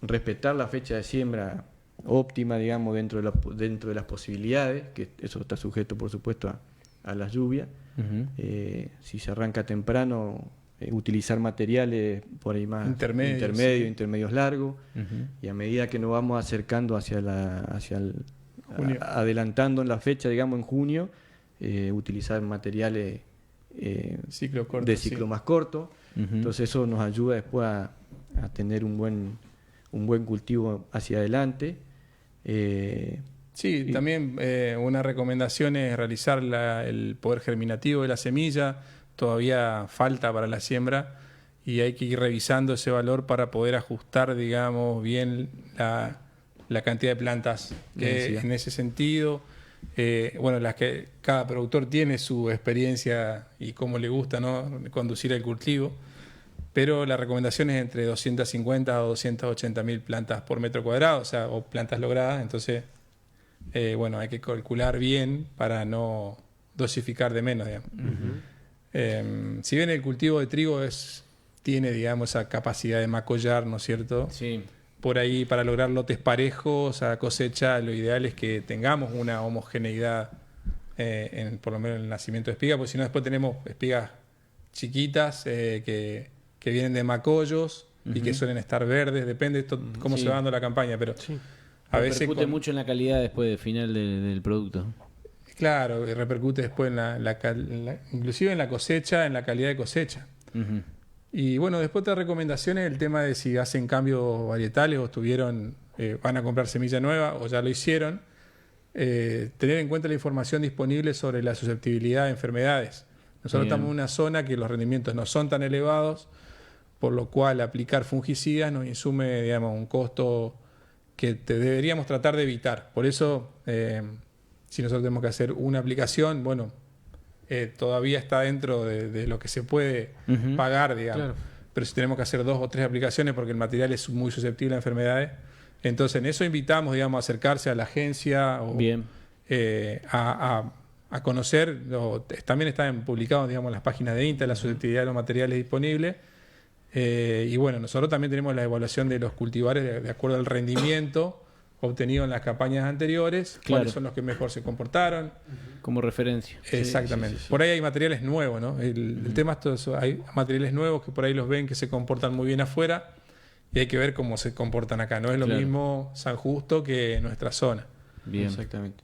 Respetar la fecha de siembra óptima, digamos, dentro de las posibilidades, que eso está sujeto, por supuesto, a las lluvias. Uh-huh. Si se arranca temprano, utilizar materiales por ahí más intermedios largos, Uh-huh. y a medida que nos vamos acercando Junio. adelantando en la fecha, digamos en junio, utilizar materiales Ciclo corto, de ciclo sí. más corto. Uh-huh. Entonces eso nos ayuda después a tener un buen cultivo hacia adelante. Sí, también una recomendación es realizar el poder germinativo de la semilla. Todavía falta para la siembra y hay que ir revisando ese valor para poder ajustar, digamos, bien la la cantidad de plantas que Densidad. en ese sentido. Bueno, las que cada productor tiene su experiencia y cómo le gusta, ¿no?, conducir el cultivo, pero la recomendación es entre 250 a 280 mil plantas por metro cuadrado, o sea, o plantas logradas. Entonces, bueno, hay que calcular bien para no dosificar de menos, digamos. Si bien el cultivo de trigo tiene, digamos, esa capacidad de macollar, ¿no es cierto? Sí. Por ahí, para lograr lotes parejos a cosecha, lo ideal es que tengamos una homogeneidad, por lo menos en el nacimiento de espigas, porque si no después tenemos espigas chiquitas que vienen de macollos y que suelen estar verdes, depende de cómo se va dando la campaña, pero a veces Repercute mucho en la calidad después del final del producto. Claro, y repercute después inclusive en la cosecha, en la calidad de cosecha. Y bueno, después de recomendaciones, el tema de si hacen cambios varietales o van a comprar semilla nueva o ya lo hicieron, tener en cuenta la información disponible sobre la susceptibilidad a enfermedades. Nosotros estamos en una zona que los rendimientos no son tan elevados, por lo cual aplicar fungicidas nos insume, digamos, un costo que deberíamos tratar de evitar. Por eso, si nosotros tenemos que hacer una aplicación, bueno, todavía está dentro de lo que se puede pagar, digamos. Claro. Pero si tenemos que hacer 2 o 3 aplicaciones porque el material es muy susceptible a enfermedades, entonces en eso invitamos, digamos, a acercarse a la agencia o a conocer. También están publicados, digamos, en las páginas de INTA la susceptibilidad de los materiales disponibles. Y bueno, nosotros también tenemos la evaluación de los cultivares de acuerdo al rendimiento obtenido en las campañas anteriores, cuáles son los que mejor se comportaron. Como referencia. Exactamente. Sí. Por ahí hay materiales nuevos, ¿no? El tema es todo eso. Hay materiales nuevos que por ahí los ven que se comportan muy bien afuera y hay que ver cómo se comportan acá. No es lo mismo San Justo que nuestra zona. Bien. Exactamente.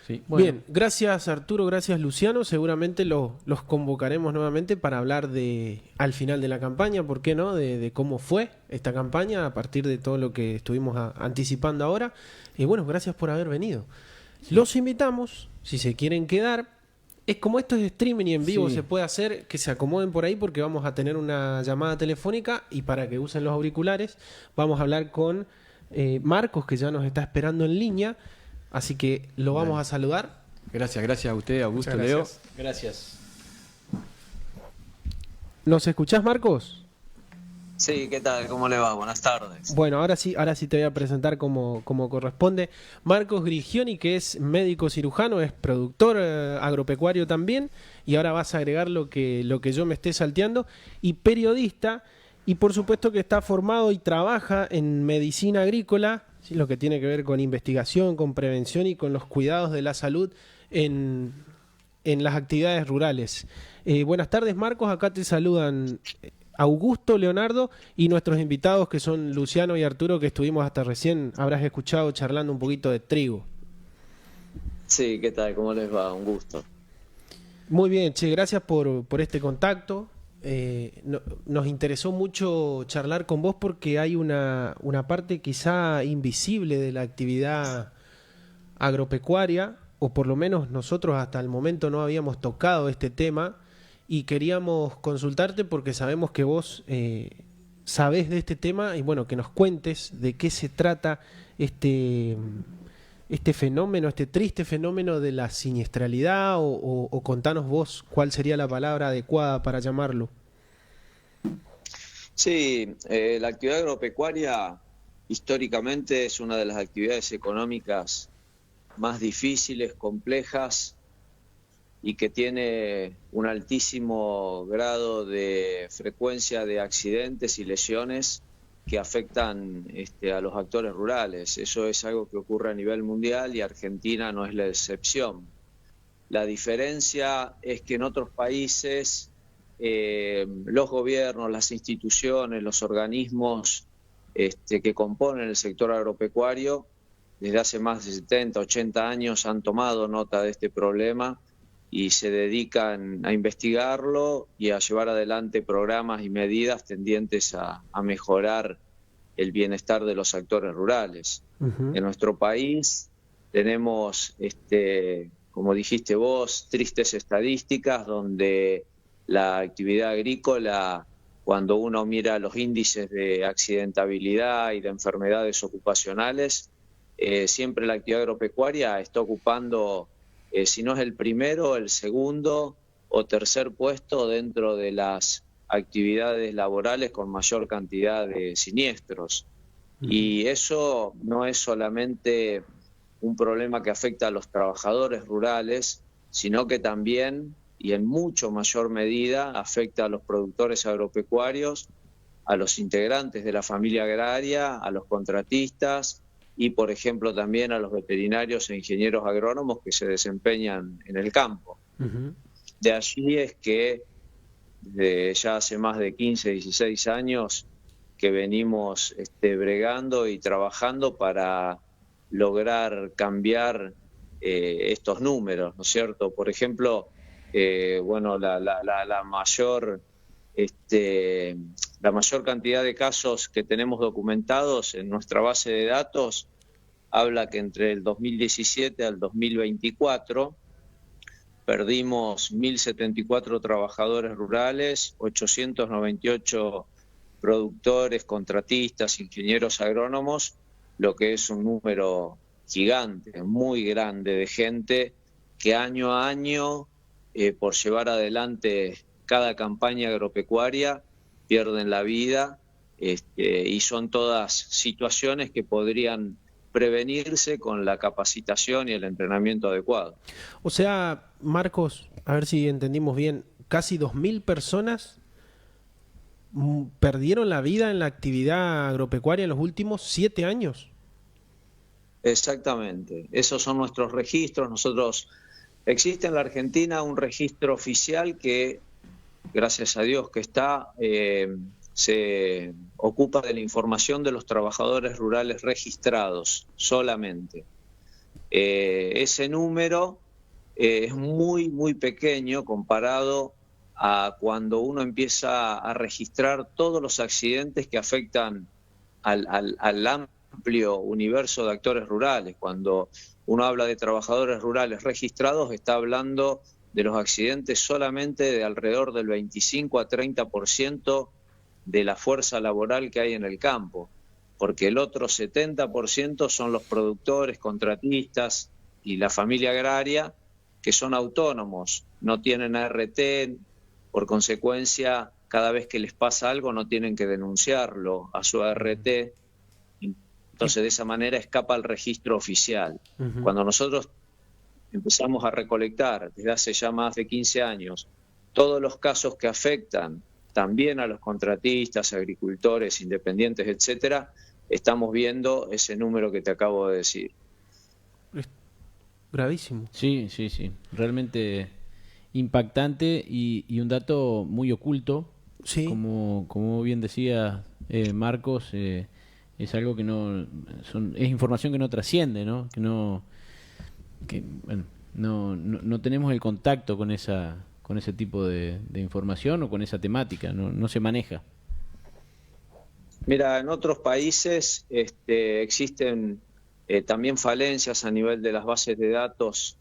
Sí. Bueno. Bien, gracias Arturo, gracias Luciano. Seguramente los convocaremos nuevamente para hablar al final de la campaña, ¿por qué no? De cómo fue esta campaña a partir de todo lo que estuvimos anticipando ahora. Y bueno, gracias por haber venido. Sí. Los invitamos, si se quieren quedar. Es como esto es streaming y en vivo, se puede hacer que se acomoden por ahí porque vamos a tener una llamada telefónica y para que usen los auriculares vamos a hablar con Marcos, que ya nos está esperando en línea. Así que lo vamos a saludar. Gracias a usted, Augusto, Leo. Gracias. ¿Nos escuchás, Marcos? Sí, ¿qué tal? ¿Cómo le va? Buenas tardes. Bueno, ahora sí te voy a presentar como corresponde. Marcos Grigioni, que es médico cirujano, es productor agropecuario también, y ahora vas a agregar lo que yo me esté salteando, y periodista, y por supuesto que está formado y trabaja en medicina agrícola, ¿sí? Lo que tiene que ver con investigación, con prevención y con los cuidados de la salud en las actividades rurales. Buenas tardes, Marcos, acá te saludan Augusto, Leonardo y nuestros invitados que son Luciano y Arturo, que estuvimos hasta recién, habrás escuchado charlando un poquito de trigo. Sí, ¿qué tal? ¿Cómo les va? Un gusto. Muy bien, che, gracias por este contacto. Nos interesó mucho charlar con vos porque hay una parte quizá invisible de la actividad agropecuaria, o por lo menos nosotros hasta el momento no habíamos tocado este tema y queríamos consultarte porque sabemos que vos sabés de este tema y bueno, que nos cuentes de qué se trata este fenómeno, este triste fenómeno de la siniestralidad o contanos vos cuál sería la palabra adecuada para llamarlo. Sí, la actividad agropecuaria históricamente es una de las actividades económicas más difíciles, complejas y que tiene un altísimo grado de frecuencia de accidentes y lesiones que afectan a los actores rurales. Eso es algo que ocurre a nivel mundial y Argentina no es la excepción. La diferencia es que en otros países los gobiernos, las instituciones, los organismos que componen el sector agropecuario desde hace más de 70, 80 años han tomado nota de este problema y se dedican a investigarlo y a llevar adelante programas y medidas tendientes a mejorar el bienestar de los actores rurales. Uh-huh. En nuestro país tenemos, como dijiste vos, tristes estadísticas donde la actividad agrícola, cuando uno mira los índices de accidentabilidad y de enfermedades ocupacionales, siempre la actividad agropecuaria está ocupando, si no es el primero, el segundo o tercer puesto dentro de las actividades laborales con mayor cantidad de siniestros. Y eso no es solamente un problema que afecta a los trabajadores rurales, sino que también, y en mucho mayor medida, afecta a los productores agropecuarios, a los integrantes de la familia agraria, a los contratistas y, por ejemplo, también a los veterinarios e ingenieros agrónomos que se desempeñan en el campo. De allí es que ya hace más de 15, 16 años que venimos bregando y trabajando para lograr cambiar estos números, ¿no es cierto? Por ejemplo, la mayor cantidad de casos que tenemos documentados en nuestra base de datos habla que entre el 2017 al 2024 perdimos 1.074 trabajadores rurales, 898 productores, contratistas, ingenieros agrónomos, lo que es un número gigante, muy grande de gente que año a año, por llevar adelante cada campaña agropecuaria, pierden la vida, y son todas situaciones que podrían prevenirse con la capacitación y el entrenamiento adecuado. O sea, Marcos, a ver si entendimos bien, casi 2.000 personas perdieron la vida en la actividad agropecuaria en los últimos 7 años. Exactamente, esos son nuestros registros. Existe en la Argentina un registro oficial que, gracias a Dios que está, se ocupa de la información de los trabajadores rurales registrados solamente. Ese número es muy, muy pequeño comparado a cuando uno empieza a registrar todos los accidentes que afectan al amplio universo de actores rurales. Cuando uno habla de trabajadores rurales registrados, está hablando de los accidentes solamente de alrededor del 25 a 30% de la fuerza laboral que hay en el campo, porque el otro 70% son los productores, contratistas y la familia agraria, que son autónomos, no tienen ART, por consecuencia, cada vez que les pasa algo no tienen que denunciarlo a su ART, entonces de esa manera escapa al registro oficial. Cuando nosotros empezamos a recolectar desde hace ya más de 15 años todos los casos que afectan también a los contratistas, agricultores, independientes, etcétera, estamos viendo ese número que te acabo de decir. Gravísimo. Sí. Realmente impactante y un dato muy oculto. Sí. Como bien decía Marcos, es algo que es información que no trasciende, ¿no? No tenemos el contacto con ese tipo de información o con esa temática, no se maneja. Mira, en otros países existen también falencias a nivel de las bases de datos,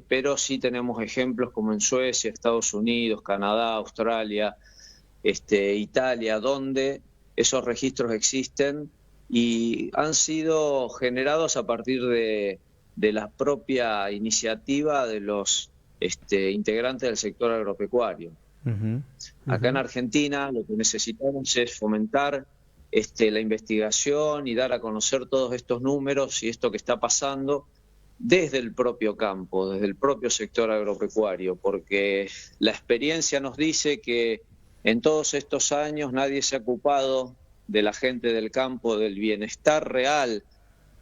pero sí tenemos ejemplos como en Suecia, Estados Unidos, Canadá, Australia, Italia, donde esos registros existen y han sido generados a partir de la propia iniciativa de los integrantes del sector agropecuario. Acá en Argentina lo que necesitamos es fomentar la investigación y dar a conocer todos estos números y esto que está pasando desde el propio campo, desde el propio sector agropecuario, porque la experiencia nos dice que en todos estos años nadie se ha ocupado de la gente del campo, del bienestar real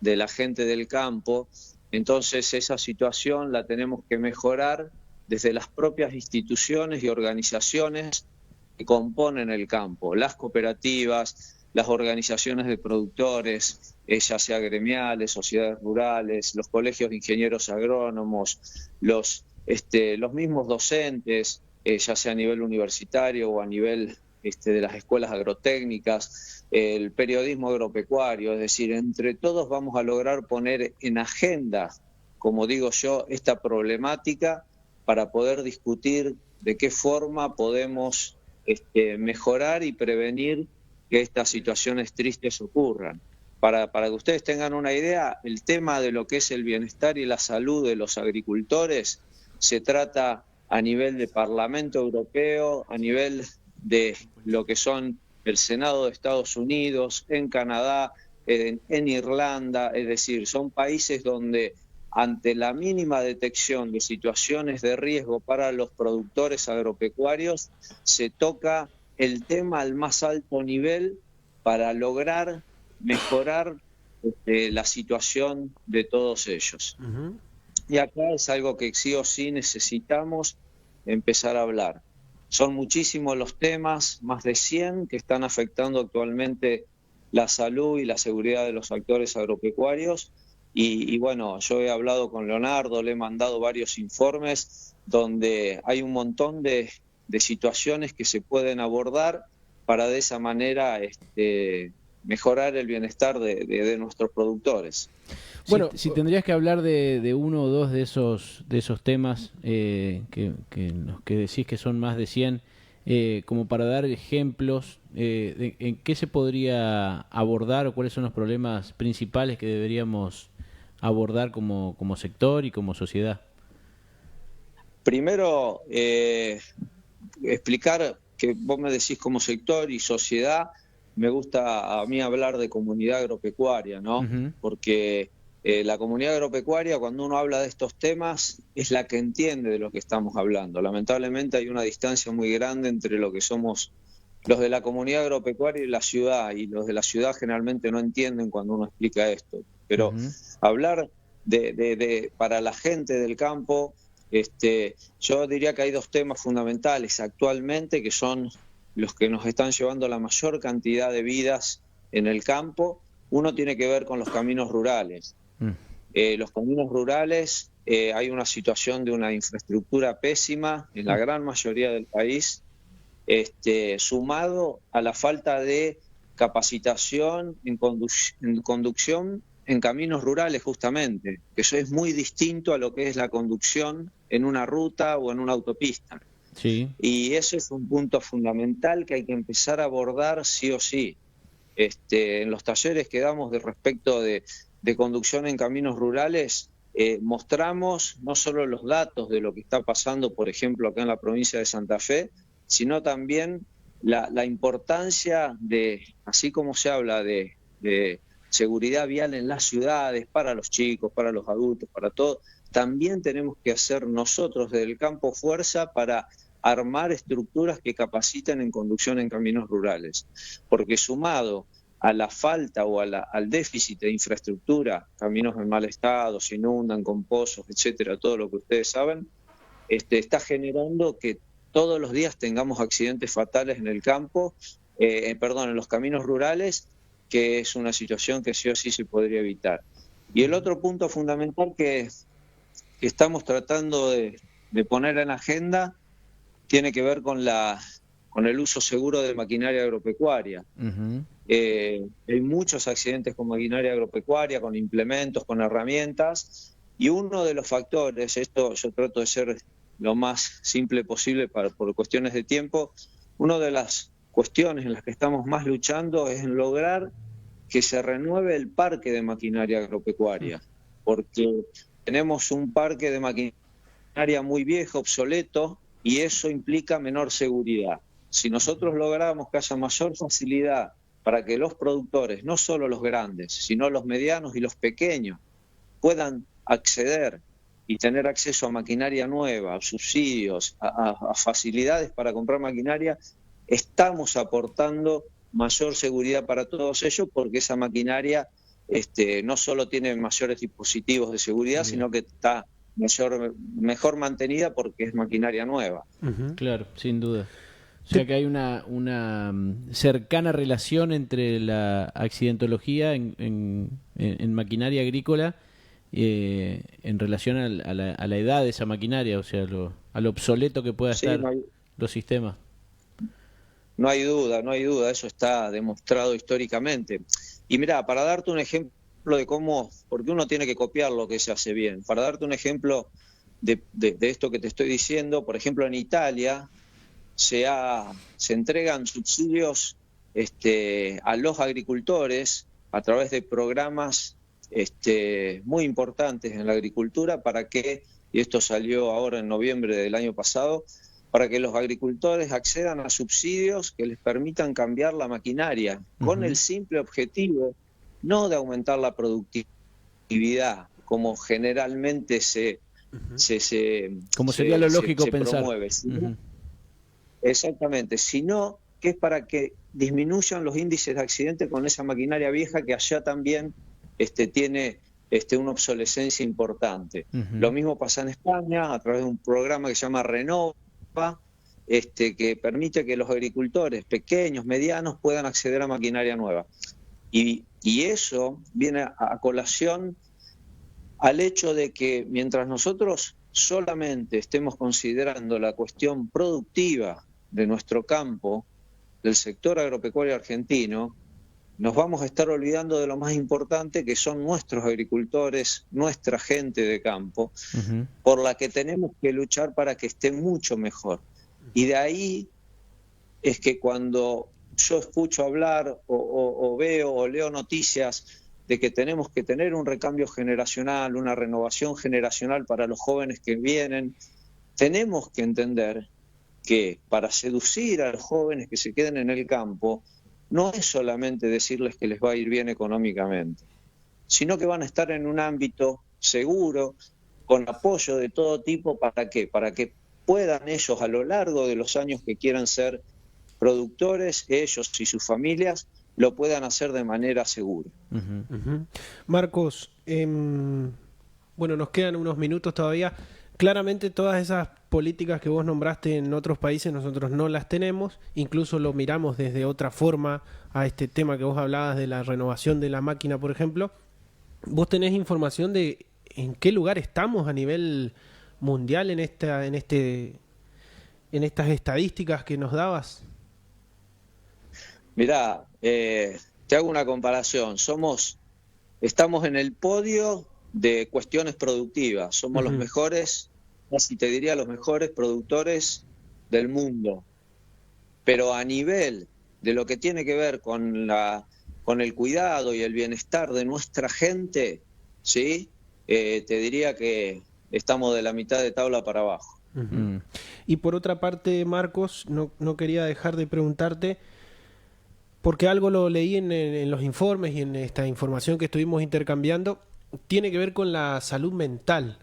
de la gente del campo. Entonces esa situación la tenemos que mejorar desde las propias instituciones y organizaciones que componen el campo, las cooperativas, las organizaciones de productores, ya sea gremiales, sociedades rurales, los colegios de ingenieros agrónomos, los mismos docentes, ya sea a nivel universitario o a nivel de las escuelas agrotécnicas, el periodismo agropecuario, es decir, entre todos vamos a lograr poner en agenda, como digo yo, esta problemática para poder discutir de qué forma podemos mejorar y prevenir que estas situaciones tristes ocurran. para que ustedes tengan una idea, el tema de lo que es el bienestar y la salud de los agricultores se trata a nivel de Parlamento Europeo, a nivel de lo que son el Senado de Estados Unidos, en Canadá, en Irlanda, es decir, son países donde ante la mínima detección de situaciones de riesgo para los productores agropecuarios, se toca el tema al más alto nivel para lograr mejorar la situación de todos ellos. Y acá es algo que sí o sí necesitamos empezar a hablar. Son muchísimos los temas, más de 100, que están afectando actualmente la salud y la seguridad de los actores agropecuarios. Y bueno, yo he hablado con Leonardo, le he mandado varios informes donde hay un montón de situaciones que se pueden abordar para de esa manera mejorar el bienestar de nuestros productores. Bueno, si tendrías que hablar de uno o dos de esos temas que decís que son más de 100, como para dar ejemplos, ¿en qué se podría abordar o cuáles son los problemas principales que deberíamos abordar como sector y como sociedad? Primero, explicar que vos me decís como sector y sociedad, me gusta a mí hablar de comunidad agropecuaria, ¿no? Porque la comunidad agropecuaria, cuando uno habla de estos temas, es la que entiende de lo que estamos hablando. Lamentablemente hay una distancia muy grande entre lo que somos los de la comunidad agropecuaria y la ciudad, y los de la ciudad generalmente no entienden cuando uno explica esto. Pero hablar para la gente del campo, yo diría que hay dos temas fundamentales actualmente que son los que nos están llevando la mayor cantidad de vidas en el campo. Uno tiene que ver con los caminos rurales. Los caminos rurales, hay una situación de una infraestructura pésima en la gran mayoría del país, sumado a la falta de capacitación en conducción en caminos rurales, justamente, que eso es muy distinto a lo que es la conducción en una ruta o en una autopista. Sí. Y eso es un punto fundamental que hay que empezar a abordar sí o sí. En los talleres que damos respecto de conducción en caminos rurales, mostramos no solo los datos de lo que está pasando, por ejemplo, acá en la provincia de Santa Fe, sino también la importancia de, así como se habla de seguridad vial en las ciudades, para los chicos, para los adultos, para todos, también tenemos que hacer nosotros desde el campo fuerza para armar estructuras que capaciten en conducción en caminos rurales, porque sumado a la falta o al déficit de infraestructura, caminos en mal estado, se inundan con pozos, etcétera, todo lo que ustedes saben, está generando que todos los días tengamos accidentes fatales en el campo, en los caminos rurales, que es una situación que sí o sí se podría evitar. Y el otro punto fundamental que estamos tratando de poner en agenda tiene que ver con el uso seguro de maquinaria agropecuaria. Hay muchos accidentes con maquinaria agropecuaria, con implementos, con herramientas, y uno de los factores, esto yo trato de ser lo más simple posible por cuestiones de tiempo, una de las cuestiones en las que estamos más luchando es en lograr que se renueve el parque de maquinaria agropecuaria, porque tenemos un parque de maquinaria muy viejo, obsoleto, y eso implica menor seguridad. Si nosotros logramos que haya mayor facilidad para que los productores, no solo los grandes, sino los medianos y los pequeños, puedan acceder y tener acceso a maquinaria nueva, a subsidios, a facilidades para comprar maquinaria, estamos aportando mayor seguridad para todos ellos, porque esa maquinaria no solo tiene mayores dispositivos de seguridad, sino que está mejor mantenida porque es maquinaria nueva. Claro, sin duda. O sea que hay una cercana relación entre la accidentología en maquinaria agrícola en relación a la edad de esa maquinaria, o sea, a lo obsoleto que pueda estar los sistemas. No hay duda, eso está demostrado históricamente. Y mira, para darte un ejemplo de cómo, porque uno tiene que copiar lo que se hace bien, para darte un ejemplo de esto que te estoy diciendo, por ejemplo en Italia se entregan subsidios a los agricultores a través de programas muy importantes en la agricultura para que, y esto salió ahora en noviembre del año pasado, para que los agricultores accedan a subsidios que les permitan cambiar la maquinaria, con el simple objetivo no de aumentar la productividad, como generalmente como sería lo lógico pensar. Promueve, exactamente, sino que es para que disminuyan los índices de accidente con esa maquinaria vieja que allá también tiene una obsolescencia importante. Lo mismo pasa en España a través de un programa que se llama Renova, que permite que los agricultores pequeños, medianos, puedan acceder a maquinaria nueva. Y eso viene a colación al hecho de que mientras nosotros solamente estemos considerando la cuestión productiva de nuestro campo, del sector agropecuario argentino, nos vamos a estar olvidando de lo más importante, que son nuestros agricultores, nuestra gente de campo, por la que tenemos que luchar para que esté mucho mejor. Y de ahí es que cuando yo escucho hablar o veo o leo noticias de que tenemos que tener un recambio generacional, una renovación generacional para los jóvenes que vienen, tenemos que entender que para seducir a los jóvenes que se queden en el campo, no es solamente decirles que les va a ir bien económicamente, sino que van a estar en un ámbito seguro, con apoyo de todo tipo. ¿Para qué? Para que puedan ellos, a lo largo de los años que quieran ser productores, ellos y sus familias, lo puedan hacer de manera segura. Marcos, bueno, nos quedan unos minutos todavía. Claramente todas esas políticas que vos nombraste en otros países nosotros no las tenemos, incluso lo miramos desde otra forma a este tema que vos hablabas de la renovación de la máquina, por ejemplo. ¿Vos tenés información de en qué lugar estamos a nivel mundial en estas estadísticas que nos dabas? Mirá, te hago una comparación. Estamos en el podio de cuestiones productivas. Somos los mejores, casi te diría los mejores productores del mundo. Pero a nivel de lo que tiene que ver con el cuidado y el bienestar de nuestra gente, ¿sí? Te diría que estamos de la mitad de tabla para abajo. Y por otra parte, Marcos, no quería dejar de preguntarte, porque algo lo leí en los informes y en esta información que estuvimos intercambiando, tiene que ver con la salud mental,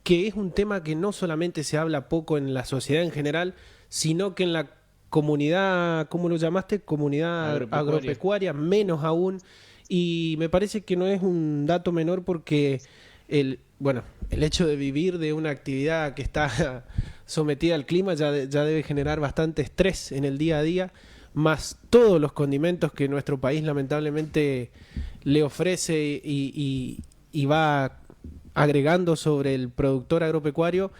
que es un tema que no solamente se habla poco en la sociedad en general, sino que en la comunidad, ¿cómo lo llamaste? Comunidad agropecuaria, menos aún. Y me parece que no es un dato menor, porque el hecho de vivir de una actividad que está sometida al clima ya debe generar bastante estrés en el día a día, más todos los condimentos que nuestro país lamentablemente le ofrece y va agregando sobre el productor agropecuario.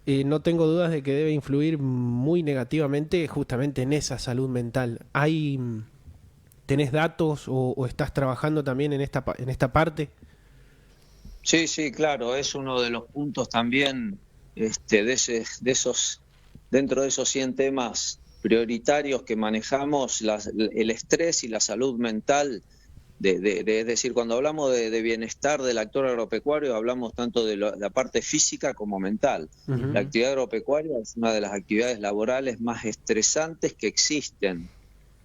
No tengo dudas de que debe influir muy negativamente justamente en esa salud mental. ¿Tenés datos o estás trabajando también en esta parte? Sí, claro, es uno de los puntos también dentro de esos 100 temas prioritarios que manejamos, el estrés y la salud mental. Es decir, cuando hablamos de bienestar del actor agropecuario, hablamos tanto de la parte física como mental. La actividad agropecuaria es una de las actividades laborales más estresantes que existen.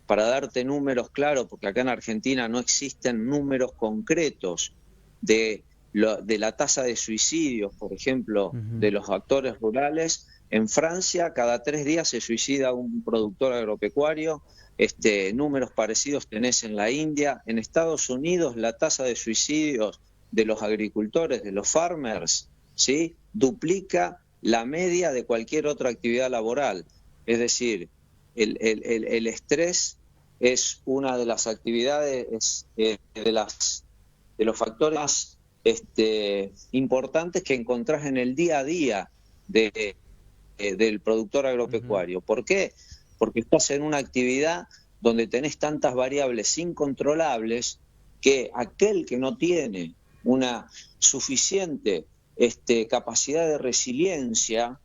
Para darte números claros, porque acá en Argentina no existen números concretos de la tasa de suicidios, por ejemplo, de los actores rurales. En Francia, cada 3 días se suicida un productor agropecuario. Números parecidos tenés en la India. En Estados Unidos, la tasa de suicidios de los agricultores, de los farmers, ¿sí?, duplica la media de cualquier otra actividad laboral. Es decir, el estrés es una de las actividades, de los factores más importantes que encontrás en el día a día del productor agropecuario. ¿Por qué? Porque estás en una actividad donde tenés tantas variables incontrolables que aquel que no tiene una suficiente capacidad de resiliencia,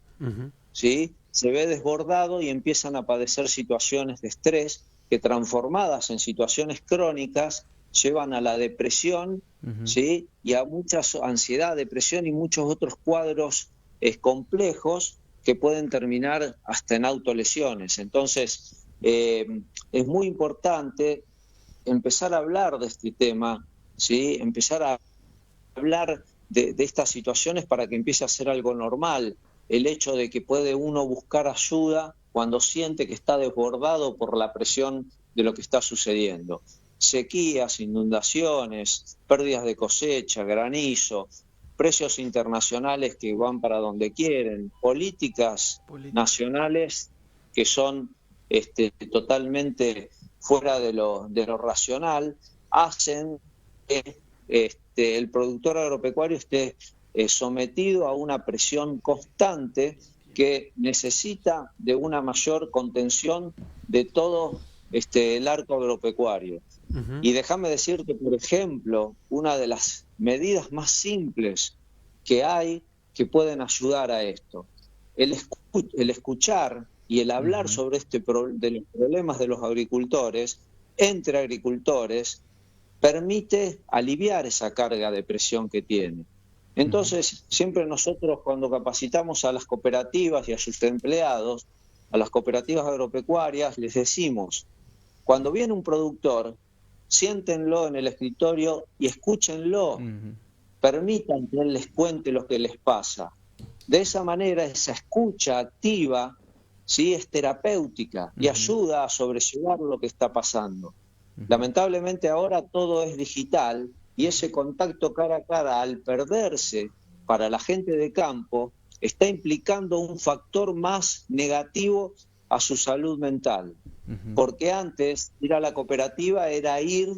¿sí?, se ve desbordado y empiezan a padecer situaciones de estrés que, transformadas en situaciones crónicas, llevan a la depresión, ¿sí? Y a mucha ansiedad, depresión y muchos otros cuadros complejos que pueden terminar hasta en autolesiones. Entonces, es muy importante empezar a hablar de este tema, ¿sí? Empezar a hablar de estas situaciones para que empiece a ser algo normal. El hecho de que puede uno buscar ayuda cuando siente que está desbordado por la presión de lo que está sucediendo. Sequías, inundaciones, pérdidas de cosecha, granizo, precios internacionales que van para donde quieren, políticas nacionales que son totalmente fuera de lo racional, hacen que el productor agropecuario esté sometido a una presión constante que necesita de una mayor contención de todo el arco agropecuario. Y déjame decirte, por ejemplo, una de las medidas más simples que hay que pueden ayudar a esto. El escuchar y el hablar sobre de los problemas de los agricultores, entre agricultores, permite aliviar esa carga de presión que tiene. Entonces, siempre nosotros cuando capacitamos a las cooperativas y a sus empleados, a las cooperativas agropecuarias, les decimos, cuando viene un productor, siéntenlo en el escritorio y escúchenlo, permitan que él les cuente lo que les pasa. De esa manera, esa escucha activa, ¿sí?, es terapéutica y ayuda a sobrellevar lo que está pasando. Lamentablemente ahora todo es digital y ese contacto cara a cara, al perderse para la gente de campo, está implicando un factor más negativo a su salud mental. Porque antes ir a la cooperativa era ir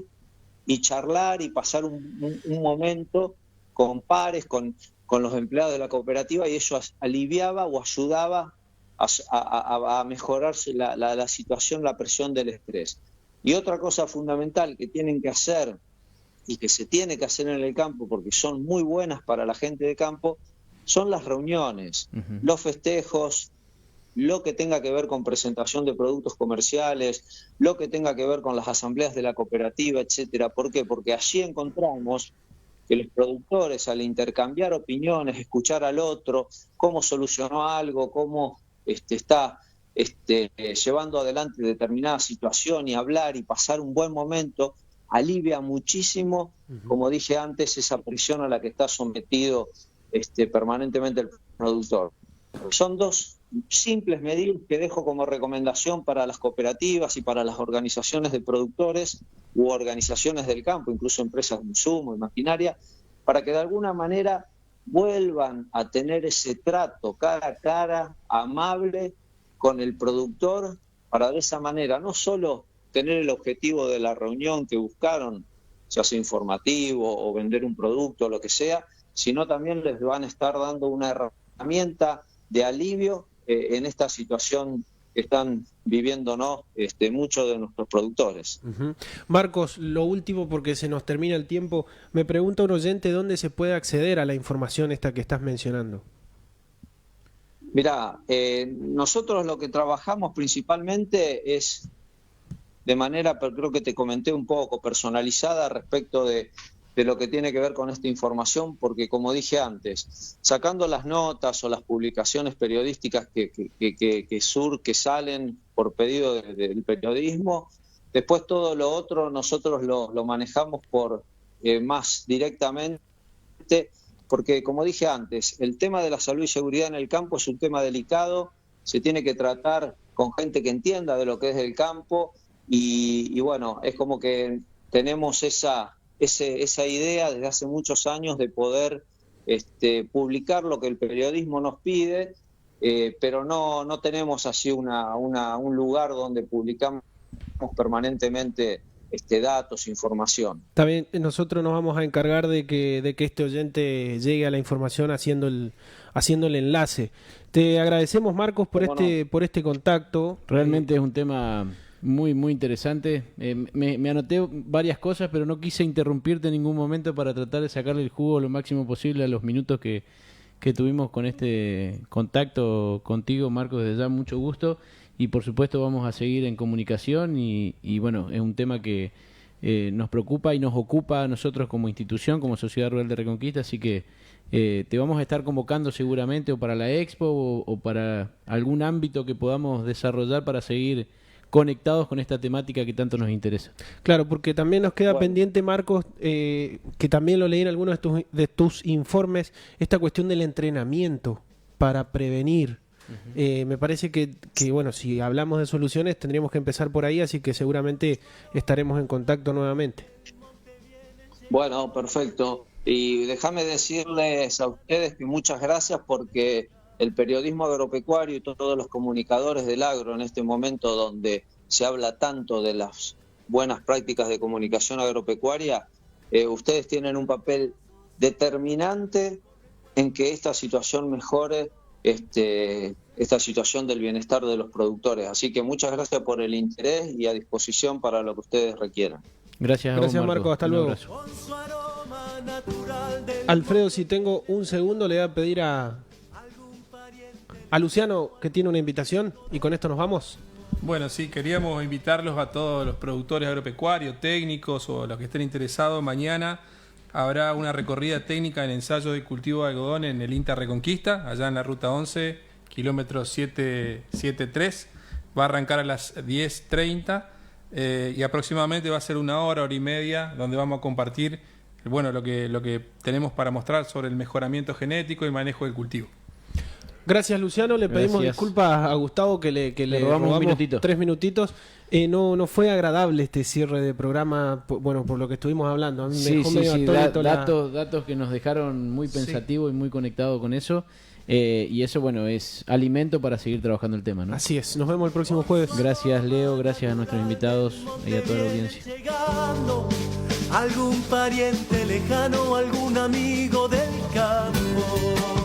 y charlar y pasar un momento con pares, con los empleados de la cooperativa, y eso aliviaba o ayudaba a mejorarse la situación, la presión del estrés. Y otra cosa fundamental que tienen que hacer y que se tiene que hacer en el campo, porque son muy buenas para la gente de campo, son las reuniones, los festejos, lo que tenga que ver con presentación de productos comerciales, lo que tenga que ver con las asambleas de la cooperativa, etcétera. ¿Por qué? Porque allí encontramos que los productores, al intercambiar opiniones, escuchar al otro, cómo solucionó algo, cómo está llevando adelante determinada situación, y hablar y pasar un buen momento, alivia muchísimo, como dije antes, esa presión a la que está sometido permanentemente el productor. Son dos simples medidas que dejo como recomendación para las cooperativas y para las organizaciones de productores u organizaciones del campo, incluso empresas de insumo y maquinaria, para que de alguna manera vuelvan a tener ese trato cara a cara, amable con el productor, para de esa manera no solo tener el objetivo de la reunión que buscaron, ya sea informativo o vender un producto o lo que sea, sino también les van a estar dando una herramienta de alivio en esta situación que están viviendo, ¿no?, muchos de nuestros productores. Marcos, lo último, porque se nos termina el tiempo, me pregunta un oyente dónde se puede acceder a la información esta que estás mencionando. Mirá, nosotros lo que trabajamos principalmente es de manera, pero creo que te comenté un poco, personalizada respecto de lo que tiene que ver con esta información, porque como dije antes, sacando las notas o las publicaciones periodísticas que salen por pedido del periodismo, después todo lo otro nosotros lo manejamos por más directamente, porque como dije antes, el tema de la salud y seguridad en el campo es un tema delicado, se tiene que tratar con gente que entienda de lo que es el campo, y bueno, es como que tenemos esa idea desde hace muchos años de poder publicar lo que el periodismo nos pide, pero no tenemos así un lugar donde publicamos permanentemente datos, información. También nosotros nos vamos a encargar de que este oyente llegue a la información haciendo el enlace. Te agradecemos, Marcos, por este contacto. Realmente es un tema muy, muy interesante. Me anoté varias cosas, pero no quise interrumpirte en ningún momento para tratar de sacarle el jugo lo máximo posible a los minutos que tuvimos con este contacto contigo, Marcos. Desde ya, mucho gusto. Y por supuesto vamos a seguir en comunicación y bueno, es un tema que nos preocupa y nos ocupa a nosotros como institución, como Sociedad Rural de Reconquista, así que te vamos a estar convocando seguramente o para la Expo o para algún ámbito que podamos desarrollar para seguir conectados con esta temática que tanto nos interesa. Claro, porque también nos queda pendiente, Marcos, que también lo leí en algunos de tus informes, esta cuestión del entrenamiento para prevenir. Me parece que, bueno, si hablamos de soluciones tendríamos que empezar por ahí, así que seguramente estaremos en contacto nuevamente. Bueno, perfecto. Y déjame decirles a ustedes que muchas gracias, porque el periodismo agropecuario y todos los comunicadores del agro en este momento donde se habla tanto de las buenas prácticas de comunicación agropecuaria, ustedes tienen un papel determinante en que esta situación mejore, esta situación del bienestar de los productores. Así que muchas gracias por el interés y a disposición para lo que ustedes requieran. Gracias, Marco. Hasta luego. Alfredo, si tengo un segundo, le voy a pedir a Luciano, que tiene una invitación, y con esto nos vamos. Bueno, sí, queríamos invitarlos a todos los productores agropecuarios, técnicos o los que estén interesados. Mañana habrá una recorrida técnica en ensayo de cultivo de algodón en el INTA Reconquista, allá en la ruta 11, kilómetro 773. Va a arrancar a las 10:30 y aproximadamente va a ser una hora y media, donde vamos a compartir lo que tenemos para mostrar sobre el mejoramiento genético y manejo del cultivo. Gracias, Luciano. Le pedimos disculpas a Gustavo que le robamos 3 minutitos. No fue agradable este cierre de programa, por lo que estuvimos hablando. A mí me dejó medio atónito datos que nos dejaron muy pensativos y muy conectados con eso. Y eso, es alimento para seguir trabajando el tema, ¿no? Así es. Nos vemos el próximo jueves. Gracias, Leo. Gracias a nuestros invitados y a toda la audiencia. Algún pariente lejano, algún amigo del campo.